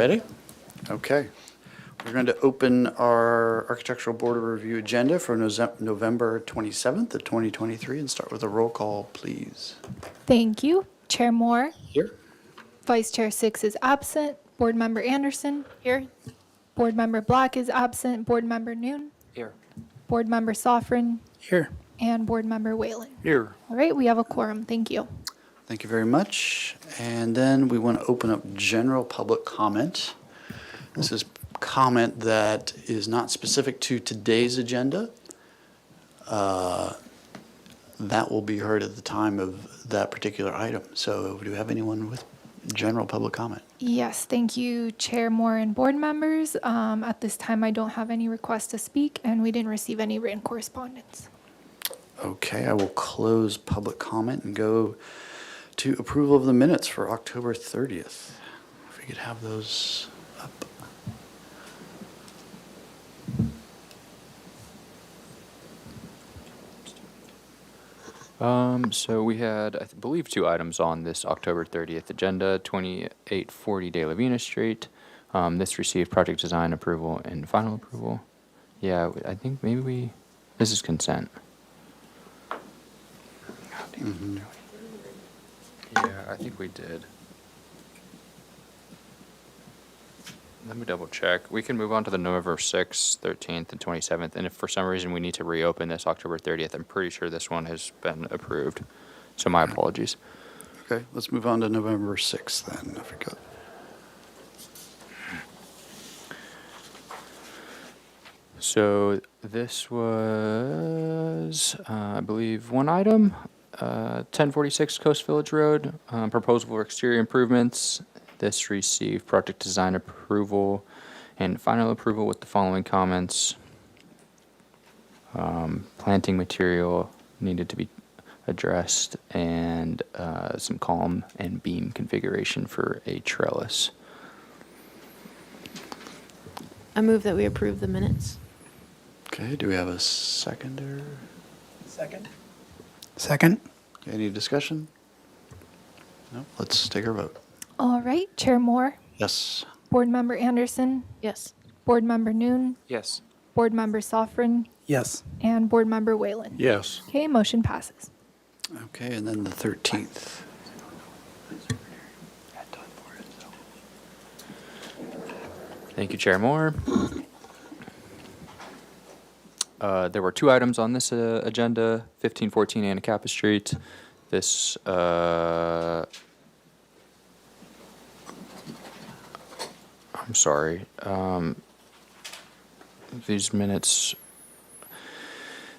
ready? Okay. We're going to open our Architectural Board of Review agenda for November 27th of 2023 and start with a roll call, please. Thank you. Chair Moore. Here. Vice Chair Six is absent. Board Member Anderson. Here. Board Member Black is absent. Board Member Noon. Here. Board Member Soffren. Here. And Board Member Whalen. Here. All right, we have a quorum. Thank you. Thank you very much. And then we want to open up general public comment. This is comment that is not specific to today's agenda. That will be heard at the time of that particular item. So do you have anyone with general public comment? Yes, thank you, Chair Moore and board members. At this time, I don't have any requests to speak, and we didn't receive any written correspondence. Okay, I will close public comment and go to approval of the minutes for October 30th. If we could have those up. So we had, I believe, 2 items on this October 30th agenda, 2840 De La Vina Street. This received project design approval and final approval. Yeah, I think maybe this is consent. Yeah, I think we did. Let me double check. We can move on to the November 6th, 13th, and 27th. And if for some reason we need to reopen this October 30th, I'm pretty sure this one has been approved. So my apologies. Okay, let's move on to November 6th then. I forgot. So this was, I believe, one item, 1046 Coast Village Road, proposal for exterior improvements. This received project design approval and final approval with the following comments. Planting material needed to be addressed and some column and beam configuration for a trellis. I move that we approve the minutes. Okay, do we have a seconder? Second. Okay, any discussion? No, let's take our vote. All right, Chair Moore, Yes. Board Member Anderson, Yes. Board Member Noon, Yes. Board Member Soffren, Yes. and Board Member Whalen. Yes. Okay, motion passes. Okay, and then the 13th. Thank you, Chair Moore. There were 2 items on this agenda, 1514 Anacapa Street. This, I'm sorry. These minutes,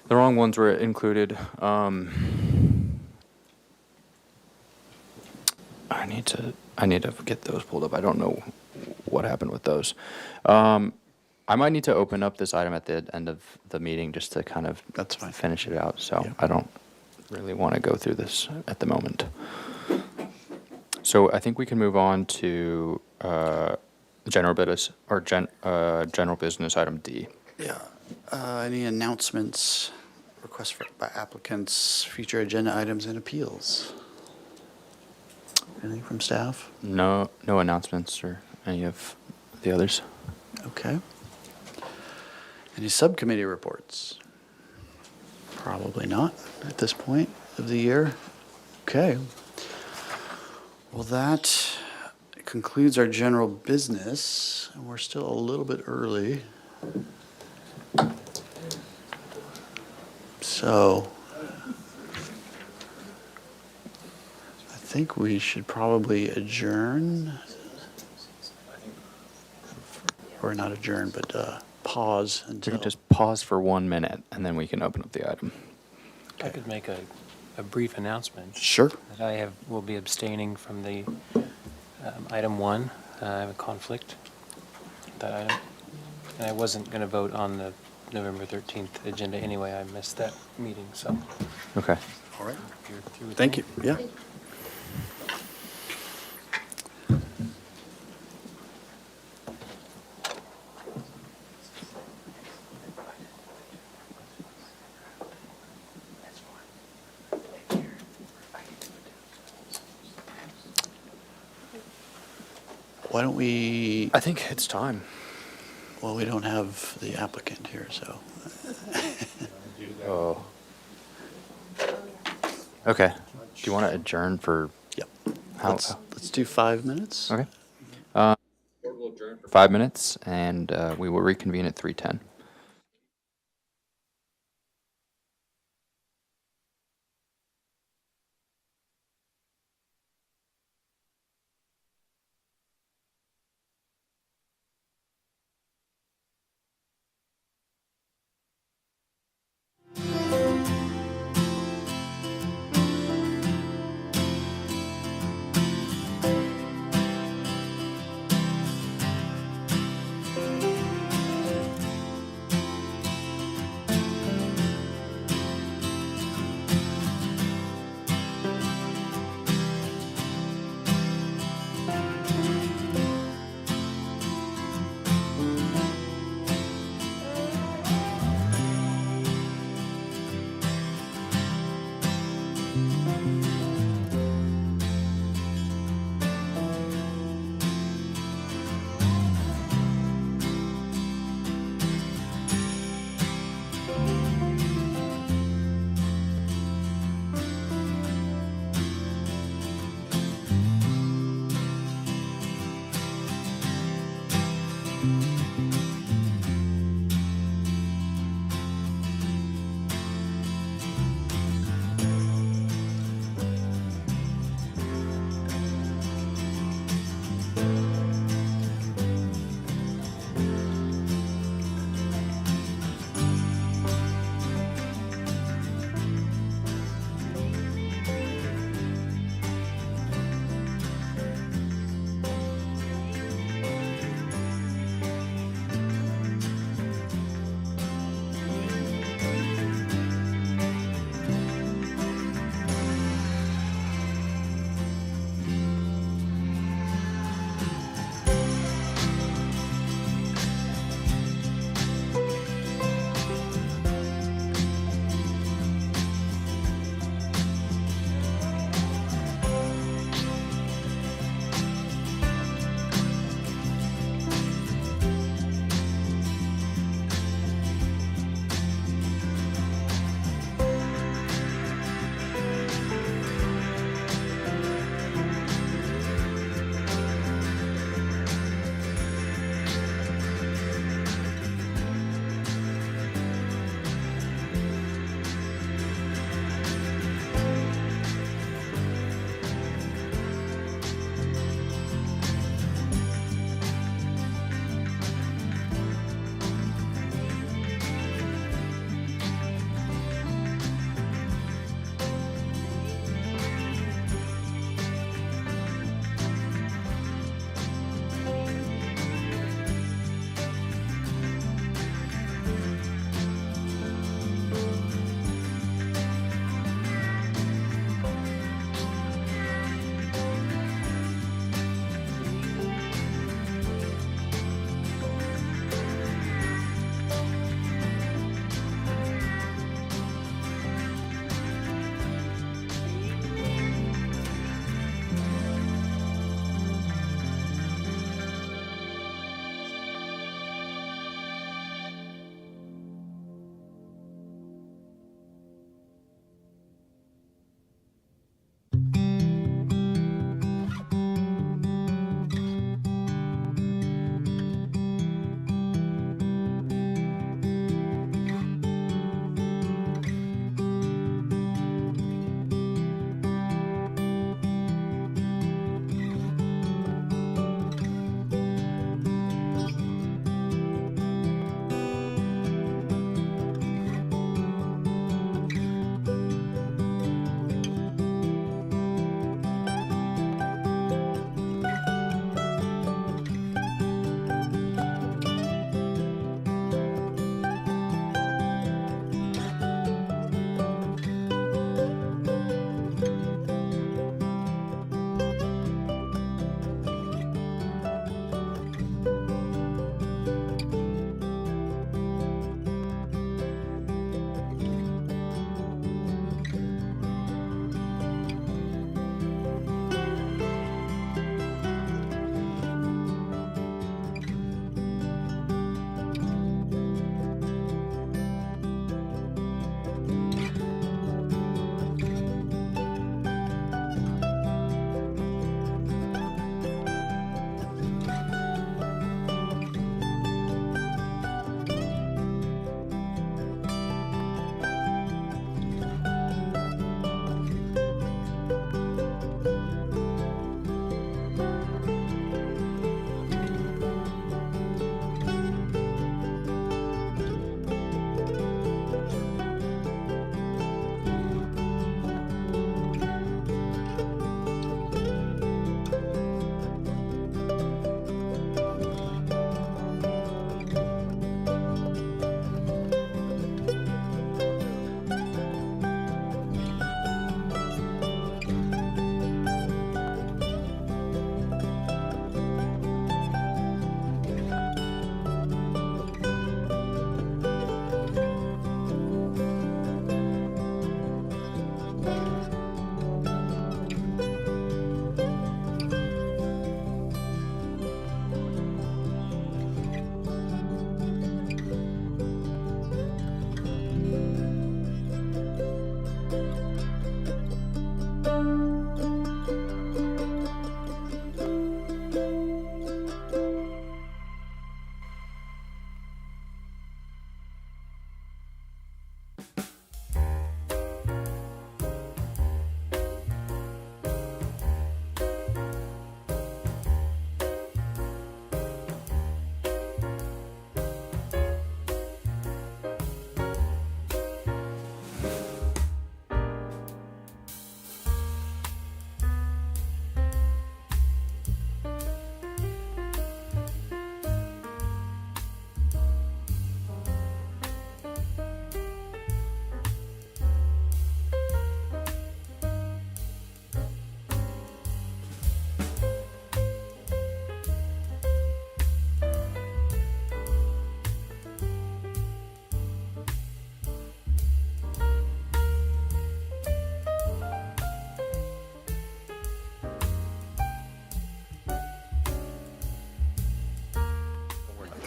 the wrong ones were included. I need to get those pulled up. I don't know what happened with those. I might need to open up this item at the end of the meeting just to kind of That's fine. finish it out. So Yeah. I don't really want to go through this at the moment. So I think we can move on to general business or general business item D. Yeah. Any announcements, requests by applicants, future agenda items and appeals? Anything from staff? No announcements or any of the others. Okay. Any subcommittee reports? Probably not at this point of the year. Okay. Well, that concludes our general business, and we're still a little bit early. So I think we should probably adjourn. Or not adjourn, but pause We until. could just pause for 1 minute and then we can open up the item. I could make a brief announcement Sure. that I will be abstaining from the item 1. I have a conflict with that item. And I wasn't going to vote on the November 13th agenda anyway. I missed that meeting, so Okay. All right. if you're through with Thank me. you. Yeah. Why don't we, I think it's time. well, we don't have the applicant here, so. Oh. Okay. Do you want to adjourn for Yep. how? Let's do 5 minutes. Okay. Board will adjourn for 5 minutes, and we will reconvene at 3:10.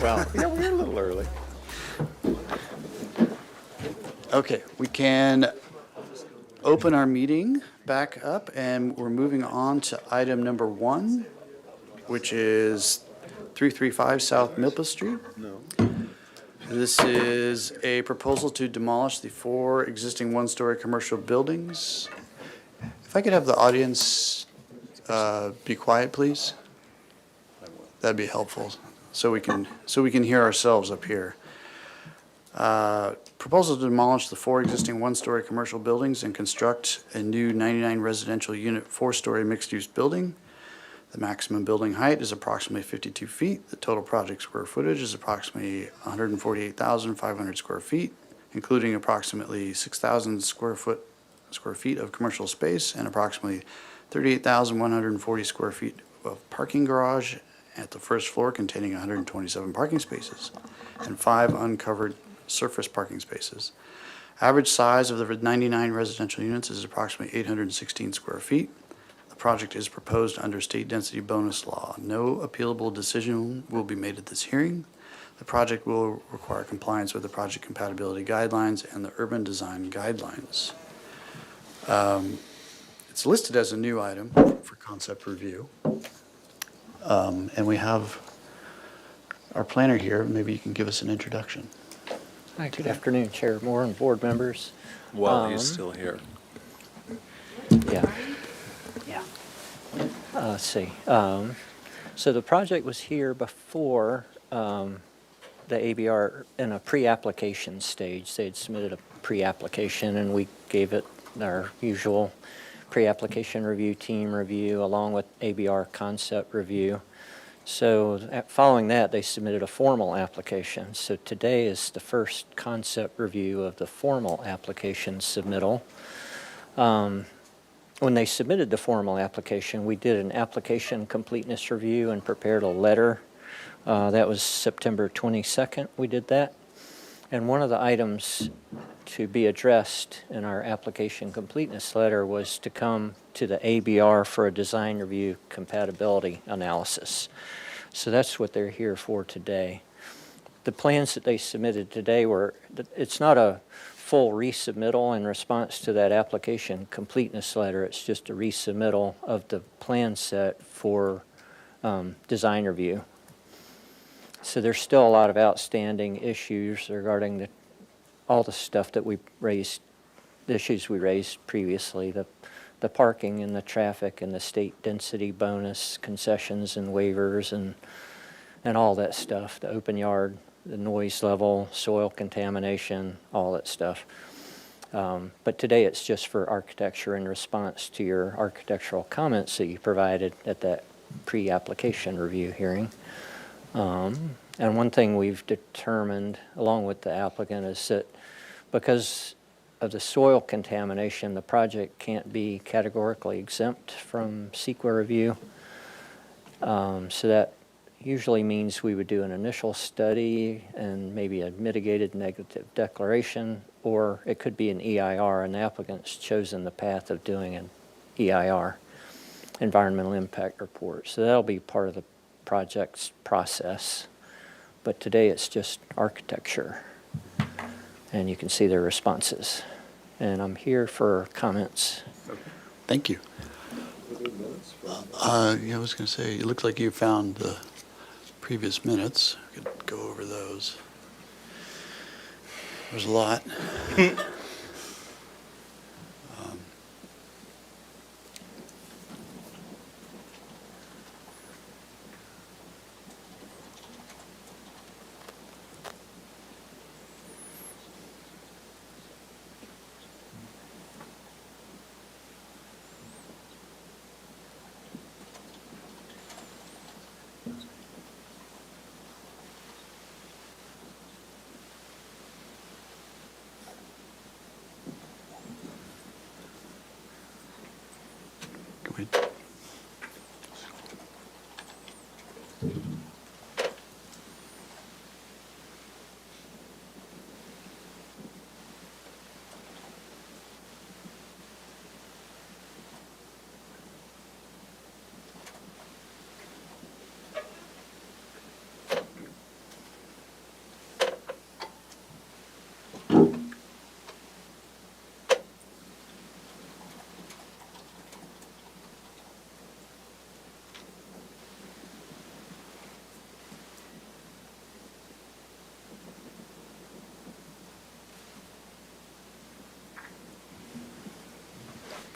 Well, yeah, we're a little early. Okay, we can open our meeting back up, and we're moving on to item number 1, which is 335 South Milpa Street. No. This is a proposal to demolish the 4 existing one-story commercial buildings. If I could have the audience be quiet, please? That'd be helpful, so we can hear ourselves up here. Proposal to demolish the 4 existing one-story commercial buildings and construct a new 99 residential unit 4-story mixed-use building. The maximum building height is approximately 52 feet. The total project square footage is approximately 148,500 square feet, including approximately 6,000 square feet of commercial space and approximately 38,140 square feet of parking garage at the first floor, containing 127 parking spaces and 5 uncovered surface parking spaces. Average size of the 99 residential units is approximately 816 square feet. The project is proposed under state density bonus law. No appealable decision will be made at this hearing. The project will require compliance with the project compatibility guidelines and the urban design guidelines. It's listed as a new item for concept review. And we have our planner here. Maybe you can give us an introduction. Hi, good afternoon, Chair Moore and board members. Well, he's still here. Yeah. Let's see. So the project was here before the ABR in a pre-application stage. They had submitted a pre-application, and we gave it our usual pre-application review, team review, along with ABR concept review. So following that, they submitted a formal application. So today is the first concept review of the formal application submittal. When they submitted the formal application, we did an application completeness review and prepared a letter. That was September 22nd, we did that. And one of the items to be addressed in our application completeness letter was to come to the ABR for a design review compatibility analysis. So that's what they're here for today. The plans that they submitted today it's not a full resubmittal in response to that application completeness letter. It's just a resubmittal of the plan set for design review. So there's still a lot of outstanding issues regarding all the stuff that we raised, the issues we raised previously, the parking and the traffic and the state density bonus concessions and waivers and all that stuff, the open yard, the noise level, soil contamination, all that stuff. But today it's just for architecture in response to your architectural comments that you provided at that pre-application review hearing. And one thing we've determined, along with the applicant, is that because of the soil contamination, the project can't be categorically exempt from CEQA review. So that usually means we would do an initial study and maybe a mitigated negative declaration, or it could be an EIR, and the applicant's chosen the path of doing an EIR, environmental impact report. So that'll be part of the project's process. But today it's just architecture. And you can see their responses. And I'm here for comments. Thank you. I was going to say, it looks like you found the previous minutes. We could go over those. There's a lot. Go ahead.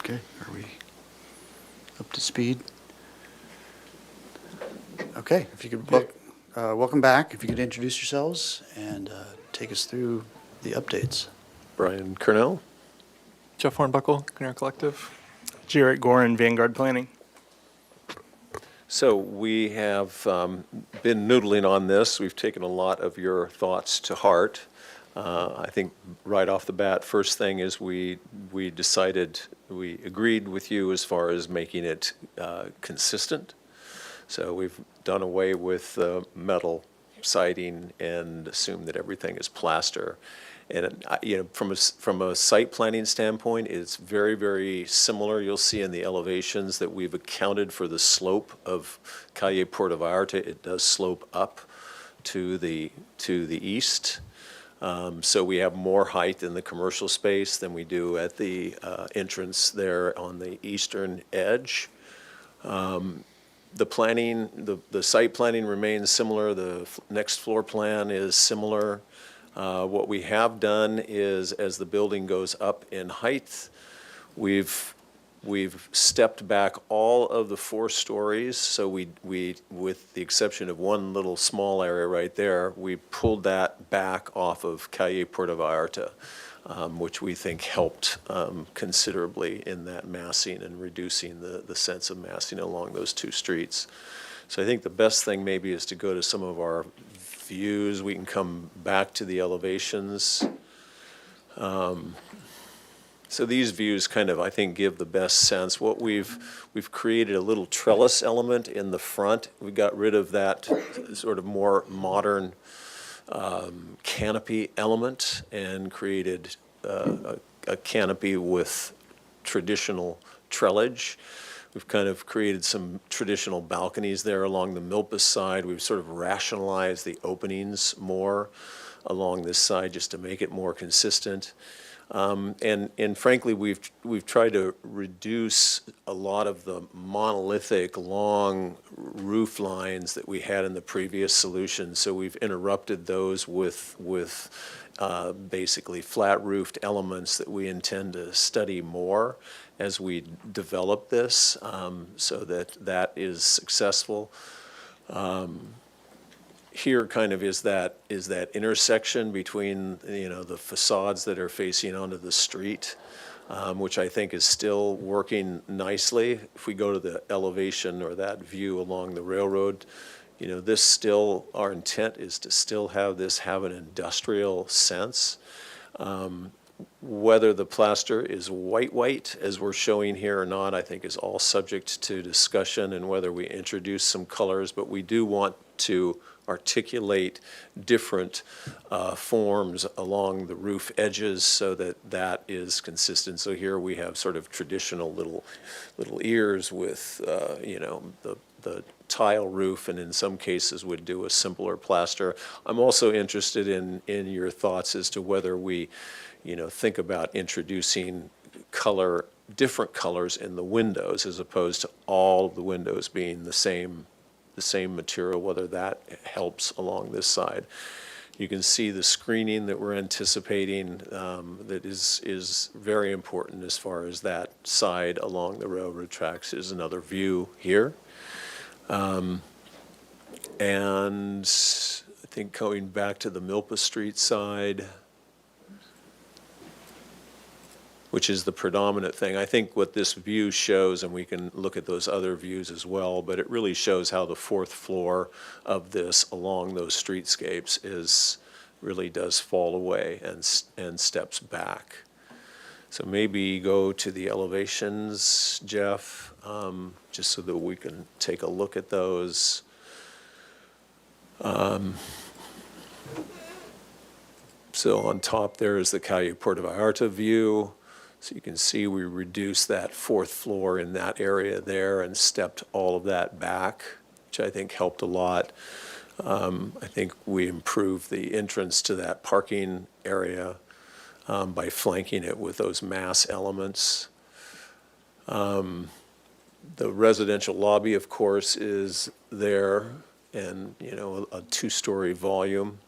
Okay, are we up to speed? Okay, if you could, welcome back. If you could introduce yourselves and take us through the updates. Brian Cornell? Jeff Hornbuckle, Canary Collective. Jarrett Gorin, Vanguard Planning. So we have been noodling on this. We've taken a lot of your thoughts to heart. I think right off the bat, first thing is we agreed with you as far as making it consistent. So we've done away with metal siding and assumed that everything is plaster. And from a site planning standpoint, it's very, very similar. You'll see in the elevations that we've accounted for the slope of Calle Puerto Vallarta. It does slope up to the east. So we have more height in the commercial space than we do at the entrance there on the eastern edge. The planning, the site planning remains similar. The next floor plan is similar. What we have done is, as the building goes up in height, we've stepped back all of the 4 stories. So we, with the exception of one little small area right there, we pulled that back off of Calle Puerto Vallarta, which we think helped considerably in that massing and reducing the sense of massing along those 2 streets. So I think the best thing maybe is to go to some of our views. We can come back to the elevations. So these views kind of, I think, give the best sense. What we've created a little trellis element in the front. We got rid of that sort of more modern canopy element and created a canopy with traditional trellage. We've kind of created some traditional balconies there along the Milpas side. We've sort of rationalized the openings more along this side just to make it more consistent. And frankly, we've tried to reduce a lot of the monolithic long roof lines that we had in the previous solution. So we've interrupted those with basically flat roofed elements that we intend to study more as we develop this, so that is successful. Here kind of is that intersection between, the facades that are facing onto the street, which I think is still working nicely. If we go to the elevation or that view along the railroad, this still, our intent is to still have an industrial sense. Whether the plaster is white, as we're showing here or not, I think is all subject to discussion, and whether we introduce some colors, but we do want to articulate different forms along the roof edges so that is consistent. So here we have sort of traditional little ears with, the tile roof, and in some cases would do a simpler plaster. I'm also interested in your thoughts as to whether we, think about introducing different colors in the windows as opposed to all of the windows being the same material, whether that helps along this side. You can see the screening that we're anticipating that is very important as far as that side along the railroad tracks is another view here. And I think going back to the Milpa Street side, which is the predominant thing. I think what this view shows, and we can look at those other views as well, but it really shows how the 4th floor of this along those streetscapes really does fall away and steps back. So maybe go to the elevations, Jeff, just so that we can take a look at those. So on top there is the Calle Puerto Vallarta view. So you can see we reduced that 4th floor in that area there and stepped all of that back, which I think helped a lot. I think we improved the entrance to that parking area by flanking it with those mass elements. The residential lobby, of course, is there, and a 2-story volume.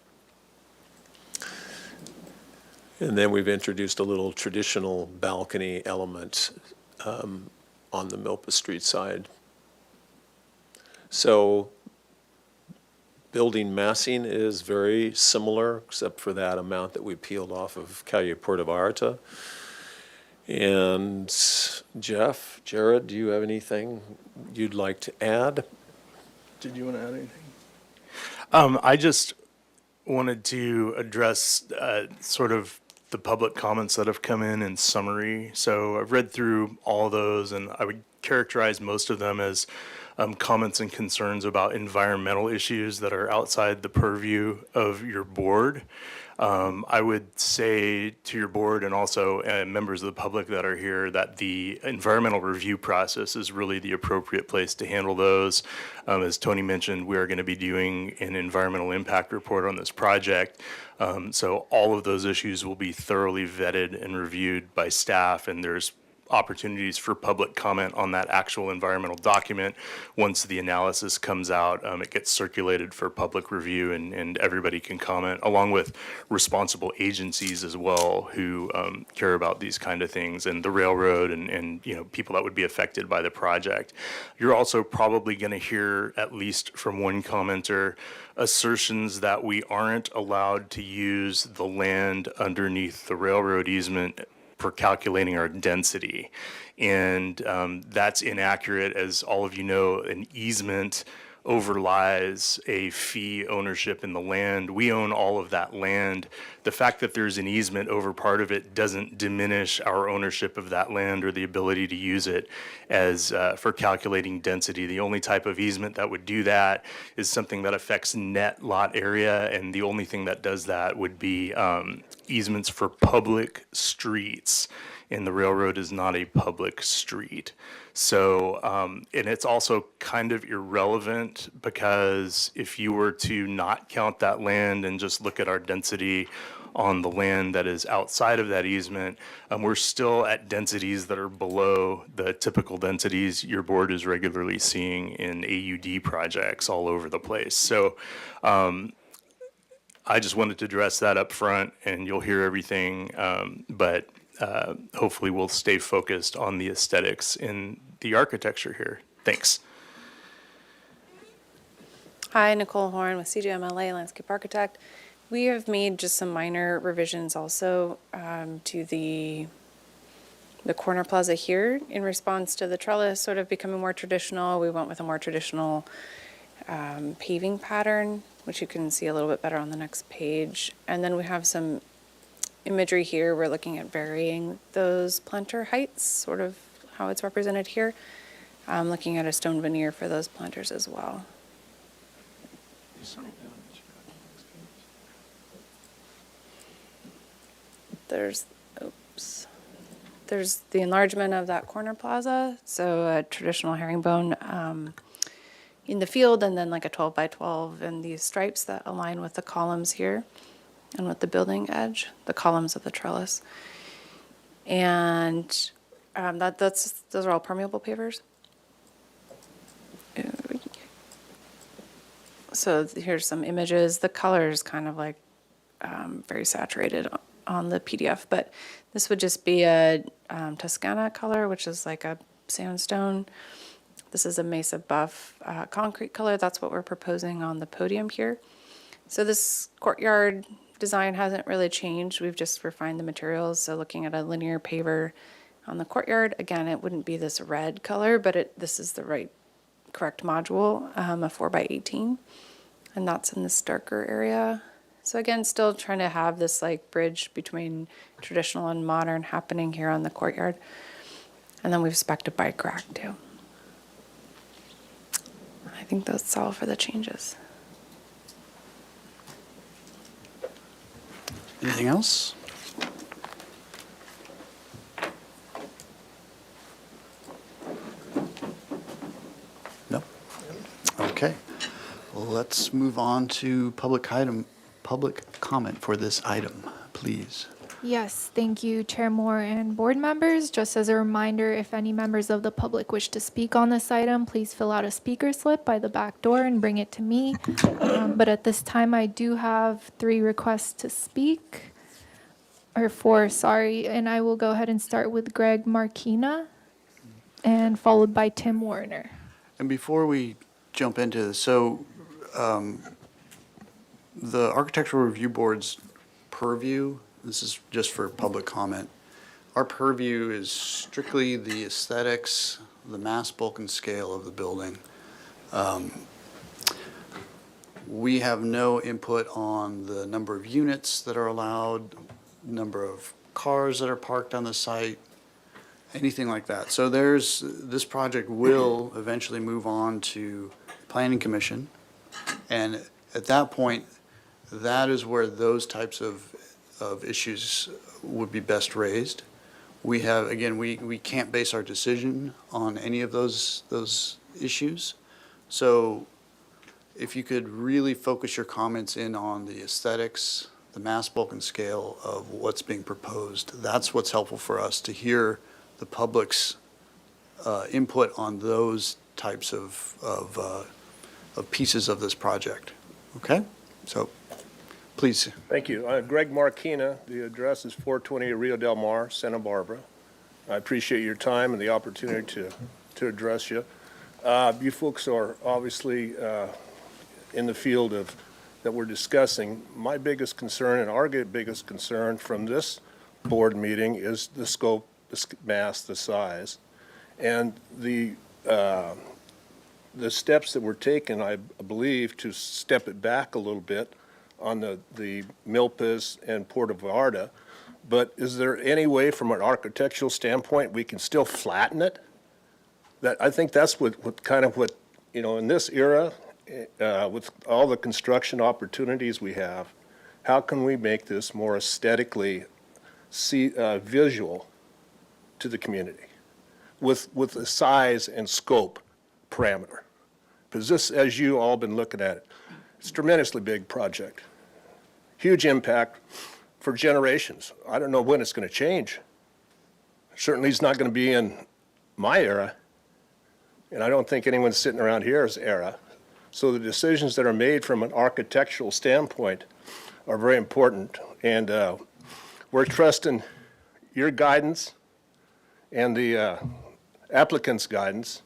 And then we've introduced a little traditional balcony element on the Milpa Street side. So building massing is very similar, except for that amount that we peeled off of Calle Puerto Vallarta. And Jeff, Jared, do you have anything you'd like to add? Did you want to add anything? I just wanted to address sort of the public comments that have come in summary. So I've read through all those, and I would characterize most of them as comments and concerns about environmental issues that are outside the purview of your board. I would say to your board and also members of the public that are here that the environmental review process is really the appropriate place to handle those. As Tony mentioned, we are going to be doing an environmental impact report on this project. So all of those issues will be thoroughly vetted and reviewed by staff, and there's opportunities for public comment on that actual environmental document. Once the analysis comes out, it gets circulated for public review, and everybody can comment, along with responsible agencies as well who care about these kind of things, and the railroad and you know, people that would be affected by the project. You're also probably going to hear, at least from one commenter, assertions that we aren't allowed to use the land underneath the railroad easement for calculating our density. And that's inaccurate. As all of you know, an easement overlies a fee ownership in the land. We own all of that land. The fact that there's an easement over part of it doesn't diminish our ownership of that land or the ability to use it as for calculating density. The only type of easement that would do that is something that affects net lot area, and the only thing that does that would be easements for public streets, and the railroad is not a public street. So, and it's also kind of irrelevant, because if you were to not count that land and just look at our density on the land that is outside of that easement, we're still at densities that are below the typical densities your board is regularly seeing in AUD projects all over the place. So, I just wanted to address that up front, and you'll hear everything, but hopefully we'll stay focused on the aesthetics in the architecture here. Thanks. Hi, Nicole Horn with CGMLA Landscape Architect. We have made just some minor revisions also to the corner plaza here in response to the trellis sort of becoming more traditional. We went with a more traditional paving pattern, which you can see a little bit better on the next page. And then we have some imagery here. We're looking at varying those planter heights, sort of how it's represented here. Looking at a stone veneer for those planters as well. There's the enlargement of that corner plaza. So a traditional herringbone in the field, and then like a 12 by 12, and these stripes that align with the columns here and with the building edge, the columns of the trellis. And those are all permeable pavers. So here's some images. The color is kind of like very saturated on the PDF, but this would just be a Toscana color, which is like a sandstone. This is a Mesa Buff concrete color. That's what we're proposing on the podium here. So this courtyard design hasn't really changed. We've just refined the materials. So looking at a linear paver on the courtyard, again, it wouldn't be this red color, but this is the correct module, a 4x18, and that's in this darker area. So again, still trying to have this like bridge between traditional and modern happening here on the courtyard. And then we've spec'd a bike rack too. I think that's all for the changes. Anything else? No? Okay. Well, let's move on to public comment for this item, please. Yes, thank you, Chair Moore and board members. Just as a reminder, if any members of the public wish to speak on this item, please fill out a speaker slip by the back door and bring it to me. But at this time, I do have 3 requests to speak, or 4, sorry, and I will go ahead and start with Greg Marquina. and followed by Tim Warner. And before we jump into this, so the Architectural Review Board's purview, this is just for public comment, our purview is strictly the aesthetics, the mass, bulk, and scale of the building. We have no input on the number of units that are allowed, number of cars that are parked on the site, anything like that. So this project will eventually move on to Planning Commission. And at that point, that is where those types of issues would be best raised. We have, again, we can't base our decision on any of those issues. So if you could really focus your comments in on the aesthetics, the mass, bulk, and scale of what's being proposed, that's what's helpful for us to hear the public's input on those types of pieces of this project. Okay? So, please. Thank you. Greg Marquina. The address is 420 Rio Del Mar, Santa Barbara. I appreciate your time and the opportunity to address you. You folks are obviously in the field of that we're discussing. My biggest concern and our biggest concern from this board meeting is the scope, the mass, the size, and the steps that were taken, I believe, to step it back a little bit on the Milpas and Puerto Vallarta. But is there any way from an architectural standpoint we can still flatten it? That I think that's what in this era, with all the construction opportunities we have, how can we make this more aesthetically visual to the community with the size and scope parameter? Because this, as you all been looking at it, it's a tremendously big project. Huge impact for generations. I don't know when it's going to change. Certainly it's not going to be in my era, and I don't think anyone's sitting around here's era. So the decisions that are made from an architectural standpoint are very important, and we're trusting your guidance and the applicant's guidance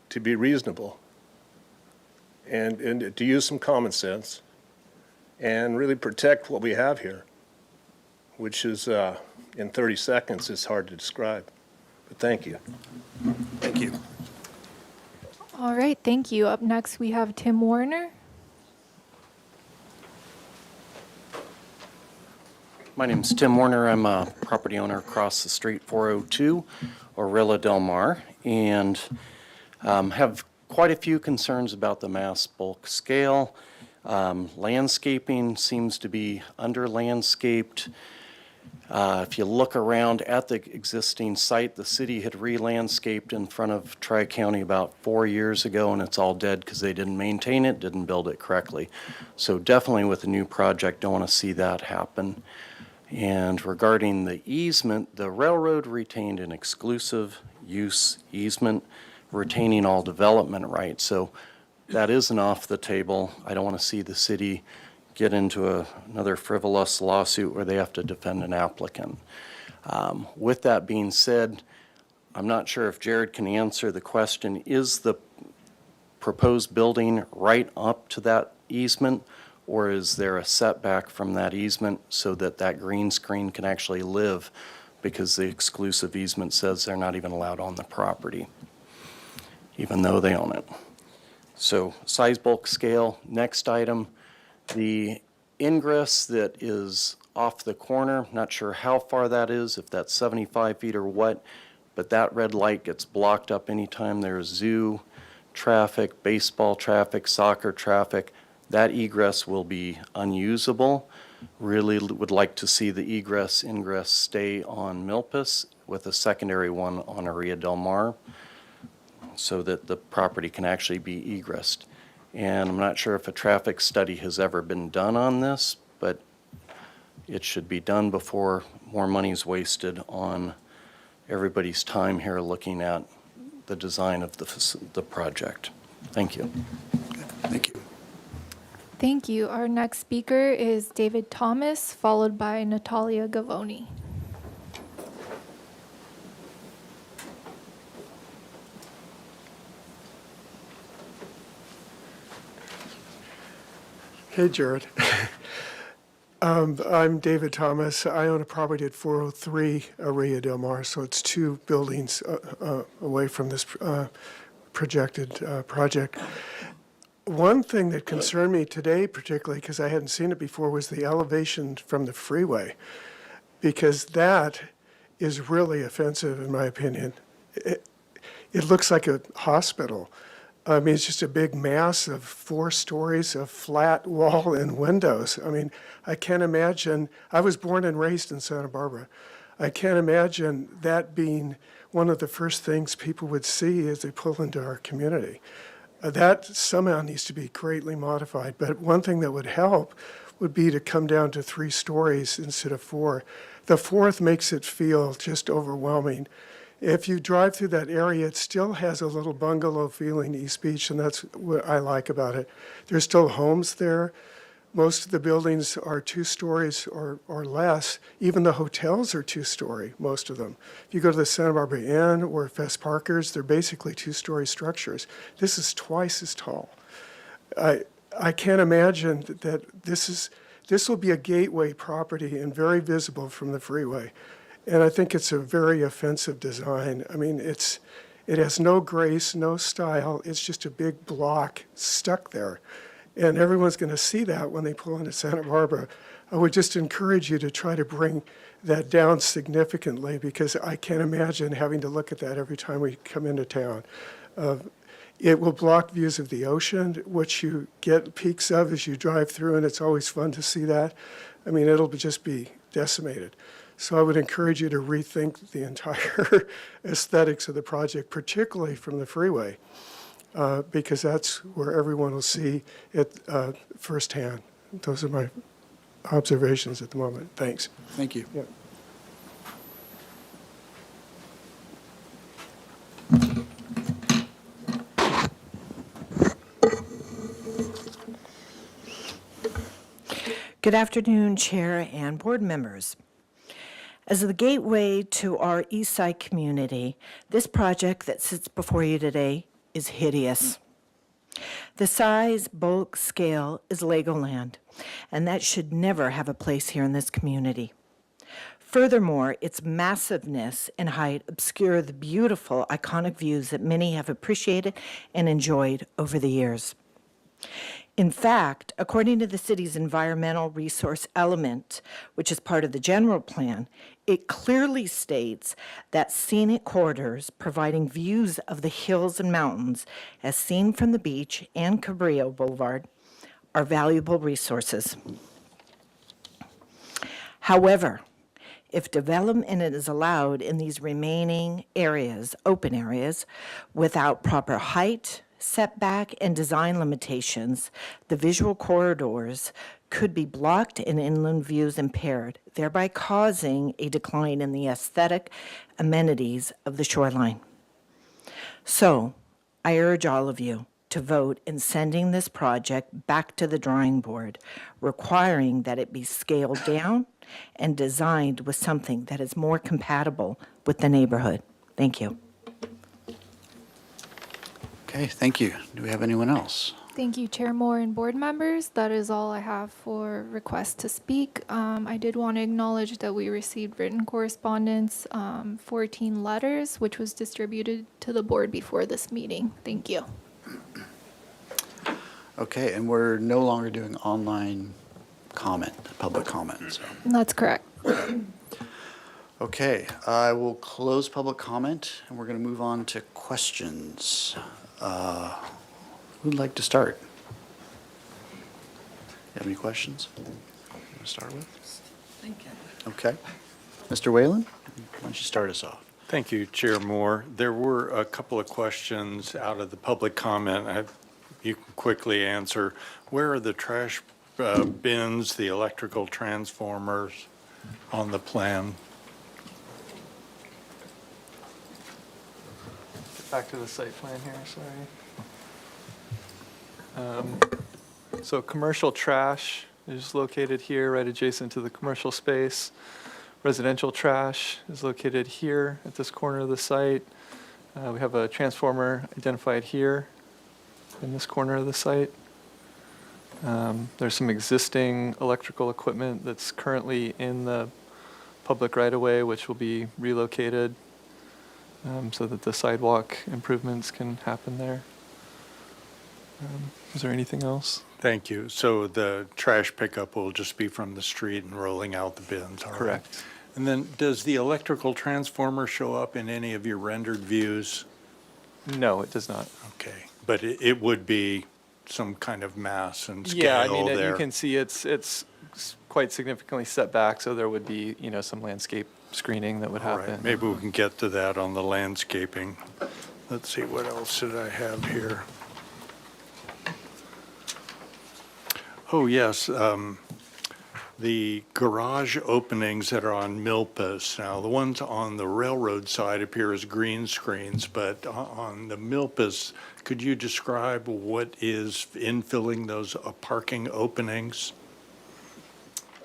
to be reasonable and to use some common sense and really protect what we have here, which is, in 30 seconds, is hard to describe. But thank you. Thank you. All right, thank you. Up next, we have Tim Warner. My name's Tim Warner. I'm a property owner across the street, 402 Orilla Del Mar, and have quite a few concerns about the mass bulk scale. Landscaping seems to be under-landscaped. If you look around at the existing site, the city had re-landscaped in front of Tri-County about 4 years ago, and it's all dead because they didn't maintain it, didn't build it correctly. So definitely with a new project, don't want to see that happen. And regarding the easement, the railroad retained an exclusive use easement, retaining all development rights. So that isn't off the table. I don't want to see the city get into another frivolous lawsuit where they have to defend an applicant. With that being said, I'm not sure if Jared can answer the question, is the proposed building right up to that easement, or is there a setback from that easement so that that green screen can actually live, because the exclusive easement says they're not even allowed on the property, even though they own it? So size, bulk, scale. Next item, the ingress that is off the corner, not sure how far that is, if that's 75 feet or what, but that red light gets blocked up anytime there's zoo traffic, baseball traffic, soccer traffic. That egress will be unusable. Really would like to see the egress, ingress stay on Milpas with a secondary one on Orilla Del Mar, so that the property can actually be egressed. And I'm not sure if a traffic study has ever been done on this, but it should be done before more money is wasted on everybody's time here looking at the design of the project. Thank you. Thank you. Thank you. Our next speaker is David Thomas, followed by Natalia Gavoni. Hey, Jared. I'm David Thomas. I own a property at 403 Arroyo Del Mar, so it's 2 buildings away from this projected project. One thing that concerned me today particularly, because I hadn't seen it before, was the elevation from the freeway, because that is really offensive in my opinion. It looks like a hospital. I mean, it's just a big mass of 4 stories of flat wall and windows. I mean, I can't imagine, I was born and raised in Santa Barbara. I can't imagine that being one of the first things people would see as they pull into our community. That somehow needs to be greatly modified. But one thing that would help would be to come down to 3 stories instead of 4. The 4th makes it feel just overwhelming. If you drive through that area, it still has a little bungalow feeling, East Beach, and that's what I like about it. There's still homes there. Most of the buildings are 2 stories or less. Even the hotels are 2-story, most of them. If you go to the Santa Barbara Inn or Fess Parkers, they're basically 2-story structures. This is twice as tall. I can't imagine that this will be a gateway property and very visible from the freeway. And I think it's a very offensive design. I mean, it has no grace, no style. It's just a big block stuck there. And everyone's going to see that when they pull into Santa Barbara. I would just encourage you to try to bring that down significantly, because I can't imagine having to look at that every time we come into town. It will block views of the ocean, which you get peaks of as you drive through, and it's always fun to see that. I mean, it'll just be decimated. So I would encourage you to rethink the entire aesthetics of the project, particularly from the freeway, because that's where everyone will see it firsthand. Those are my observations at the moment. Thanks. Thank you. Yeah. Good afternoon, Chair and board members. As the gateway to our East Side community, this project that sits before you today is hideous. The size, bulk, scale is Legoland, and that should never have a place here in this community. Furthermore, its massiveness and height obscure the beautiful, iconic views that many have appreciated and enjoyed over the years. In fact, according to the city's environmental resource element, which is part of the general plan, it clearly states that scenic corridors providing views of the hills and mountains as seen from the beach and Cabrillo Boulevard are valuable resources. However, if development is allowed in these remaining areas, open areas, without proper height, setback, and design limitations, the visual corridors could be blocked and inland views impaired, thereby causing a decline in the aesthetic amenities of the shoreline. So, I urge all of you to vote in sending this project back to the drawing board, requiring that it be scaled down and designed with something that is more compatible with the neighborhood. Thank you. Okay, thank you. Do we have anyone else? Thank you, Chair Moore and board members. That is all I have for requests to speak. I did want to acknowledge that we received written correspondence, 14 letters, which was distributed to the board before this meeting. Thank you. Okay, and we're no longer doing online comment, public comment, so. That's correct. Okay, I will close public comment, and we're going to move on to questions. Who'd like to start? You have any questions you want to start with? Okay. Mr. Whalen, why don't you start us off? Thank you, Chair Moore. There were a couple of questions out of the public comment. You can quickly answer. Where are the trash bins, the electrical transformers on the plan? Back to the site plan here, sorry. So commercial trash is located here, right adjacent to the commercial space. Residential trash is located here at this corner of the site. We have a transformer identified here in this corner of the site. There's some existing electrical equipment that's currently in the public right-of-way, which will be relocated so that the sidewalk improvements can happen there. Is there anything else? Thank you. So the trash pickup will just be from the street and rolling out the bins, all right? Correct. And then does the electrical transformer show up in any of your rendered views? No, it does not. Okay, but it would be some kind of mass and Yeah, I scale mean, there? you can see it's quite significantly set back, so there would be, some landscape screening that would All right, happen. maybe we can get to that on the landscaping. Let's see, what else did I have here? Oh, yes, the garage openings that are on Milpas. Now, the ones on the railroad side appear as green screens, but on the Milpas, could you describe what is infilling those parking openings?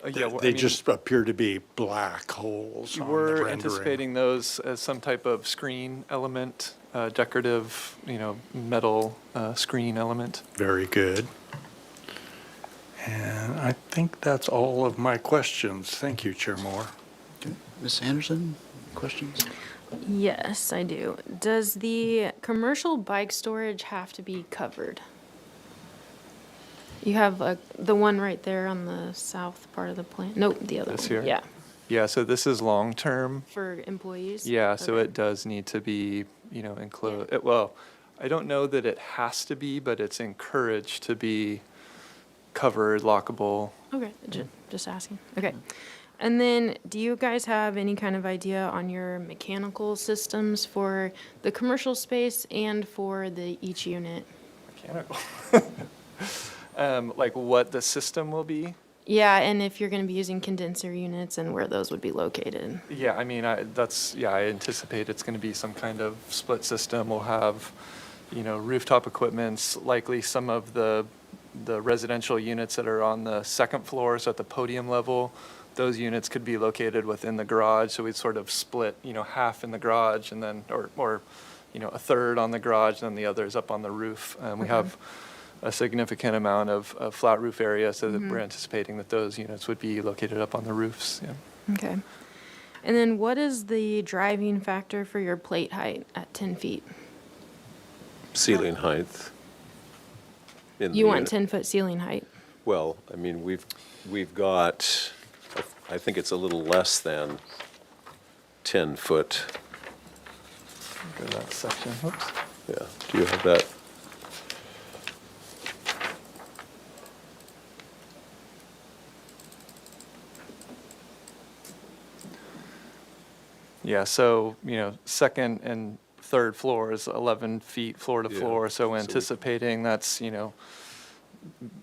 Yeah, well, I They mean, just appear to be black holes on the we're rendering. anticipating those as some type of screen element, decorative, metal screen element. Very good. And I think that's all of my questions. Thank you, Chair Moore. Ms. Anderson, questions? Yes, I do. Does the commercial bike storage have to be covered? You have the one right there on the south part of the plant? Nope, the other This one. here? Yeah, Yeah, so this is long-term. for employees? Yeah, so Okay. it does need to be, enclosed. Well, I don't know that it has to be, but it's encouraged to be covered, lockable. Okay, just asking. Okay. And then, do you guys have any kind of idea on your mechanical systems for the commercial space and for each unit? Mechanical. Like what the system will be? Yeah, and if you're going to be using condenser units and where those would be located? Yeah, I mean, I anticipate it's going to be some kind of split system. We'll have, rooftop equipments, likely some of the residential units that are on the second floor, so at the podium level, those units could be located within the garage, so we'd sort of split, half in the garage and then, or a third on the garage, and then the others up on the roof. We have a significant amount of flat roof area, so that we're anticipating that those units would be located up on the roofs, yeah. Okay. And then what is the driving factor for your plate height at 10 feet? Ceiling height. in the You want unit. 10-foot ceiling height? Well, I mean, we've got, I think it's a little less than 10 foot. Go to that section, whoops. Yeah, do you have that? Yeah, so, second and third floor is 11 feet floor to Yeah, floor, so so we- anticipating that's,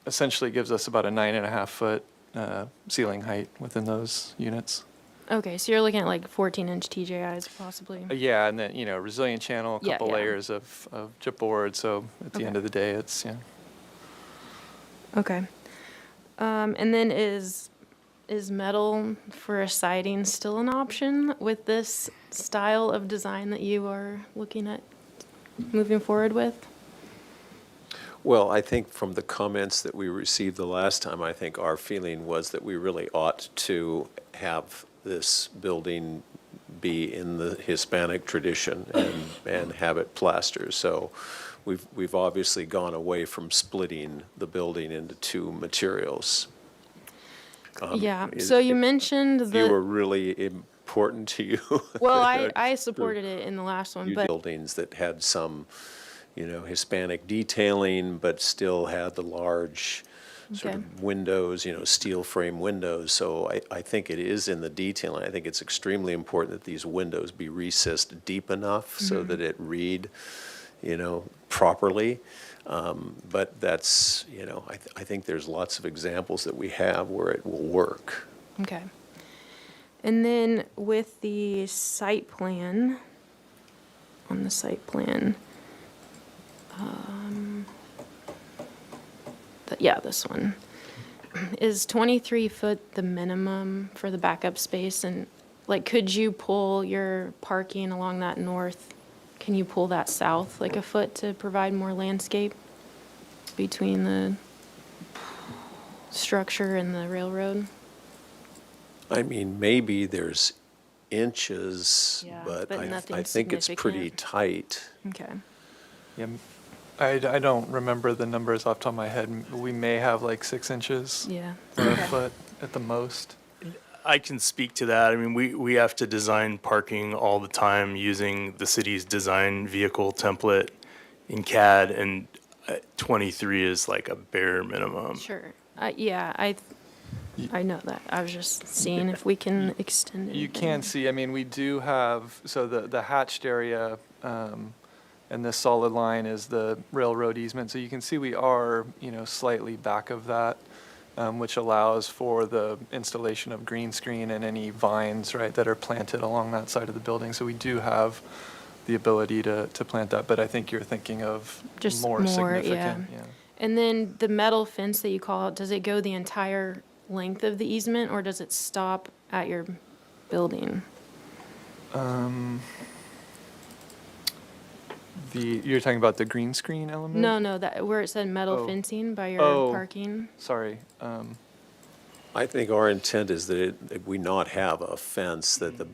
essentially gives us about a 9.5-foot ceiling height within those units. Okay, so you're looking at like 14-inch TJIs possibly? Yeah, and then, resilient channel, a Yeah, couple yeah. layers of chipboard, so at the Okay. end of the day, it's, yeah. Okay. And then is metal for a siding still an option with this style of design that you are looking at moving forward with? Well, I think from the comments that we received the last time, I think our feeling was that we really ought to have this building be in the Hispanic tradition and have it plaster. So we've obviously gone away from splitting the building into two materials. Yeah, Is- so you mentioned If you were the, really important to you. well, I supported it in the last one, Few but, buildings that had some, Hispanic detailing, but still had the large sort Okay. of windows, steel frame windows. So I think it is in the detailing. I think it's extremely important that these windows be recessed deep enough so that it read, properly. But that's, I think there's lots of examples that we have where it will work. okay. And then with the site plan, on the site plan, this one. Is 23 foot the minimum for the backup space? And like, could you pull your parking along that north? Can you pull that south like a foot to provide more landscape between the structure in the railroad? I mean, maybe there's inches, Yeah, but but I nothing think it's pretty significant. tight. Okay. Yeah, I don't remember the numbers off the top of my head. We may have like 6 inches Yeah. or a Okay. foot at the most. I can speak to that. I mean, we have to design parking all the time using the city's design vehicle template in CAD, and 23 is like a bare minimum. Sure. Yeah, I know that. I was just seeing if we can extend it. You can see, I mean, we do have, so the hatched area and this solid line is the railroad easement. So you can see we are, slightly back of that, which allows for the installation of green screen and any vines, right, that are planted along that side of the building. So we do have the ability to plant that, but I think you're thinking of Just more more, significant. yeah. And then the metal fence that you call out, does it go the entire length of the easement, or does it stop at your building? You're talking about the green screen element? No, that where it said metal Oh. fencing by your Oh. parking. Sorry. I think our intent is that we not have a fence, that the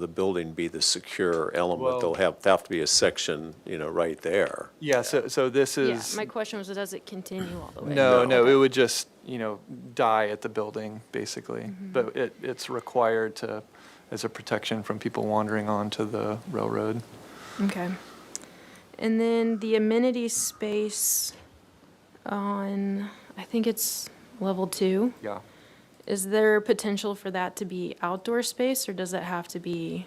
building be the secure element. Well- There'll have to be a section, right there. Yeah, so this Yeah, is. my question was, does it continue all the way? No, Okay. it would just, die at the building, basically. Mm-hmm. But it's required as a protection from people wandering onto the railroad. Okay. And then the amenity space on, I think it's level 2. Yeah. Is there potential for that to be outdoor space, or does it have to be,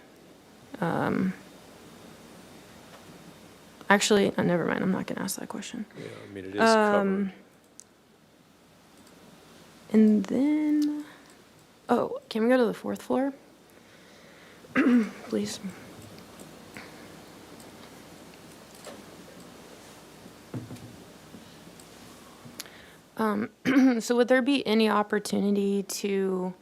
actually, never mind, I'm not gonna ask that question. Yeah, I mean, it is covered. And then, can we go to the 4th floor? Please. So would there be any opportunity to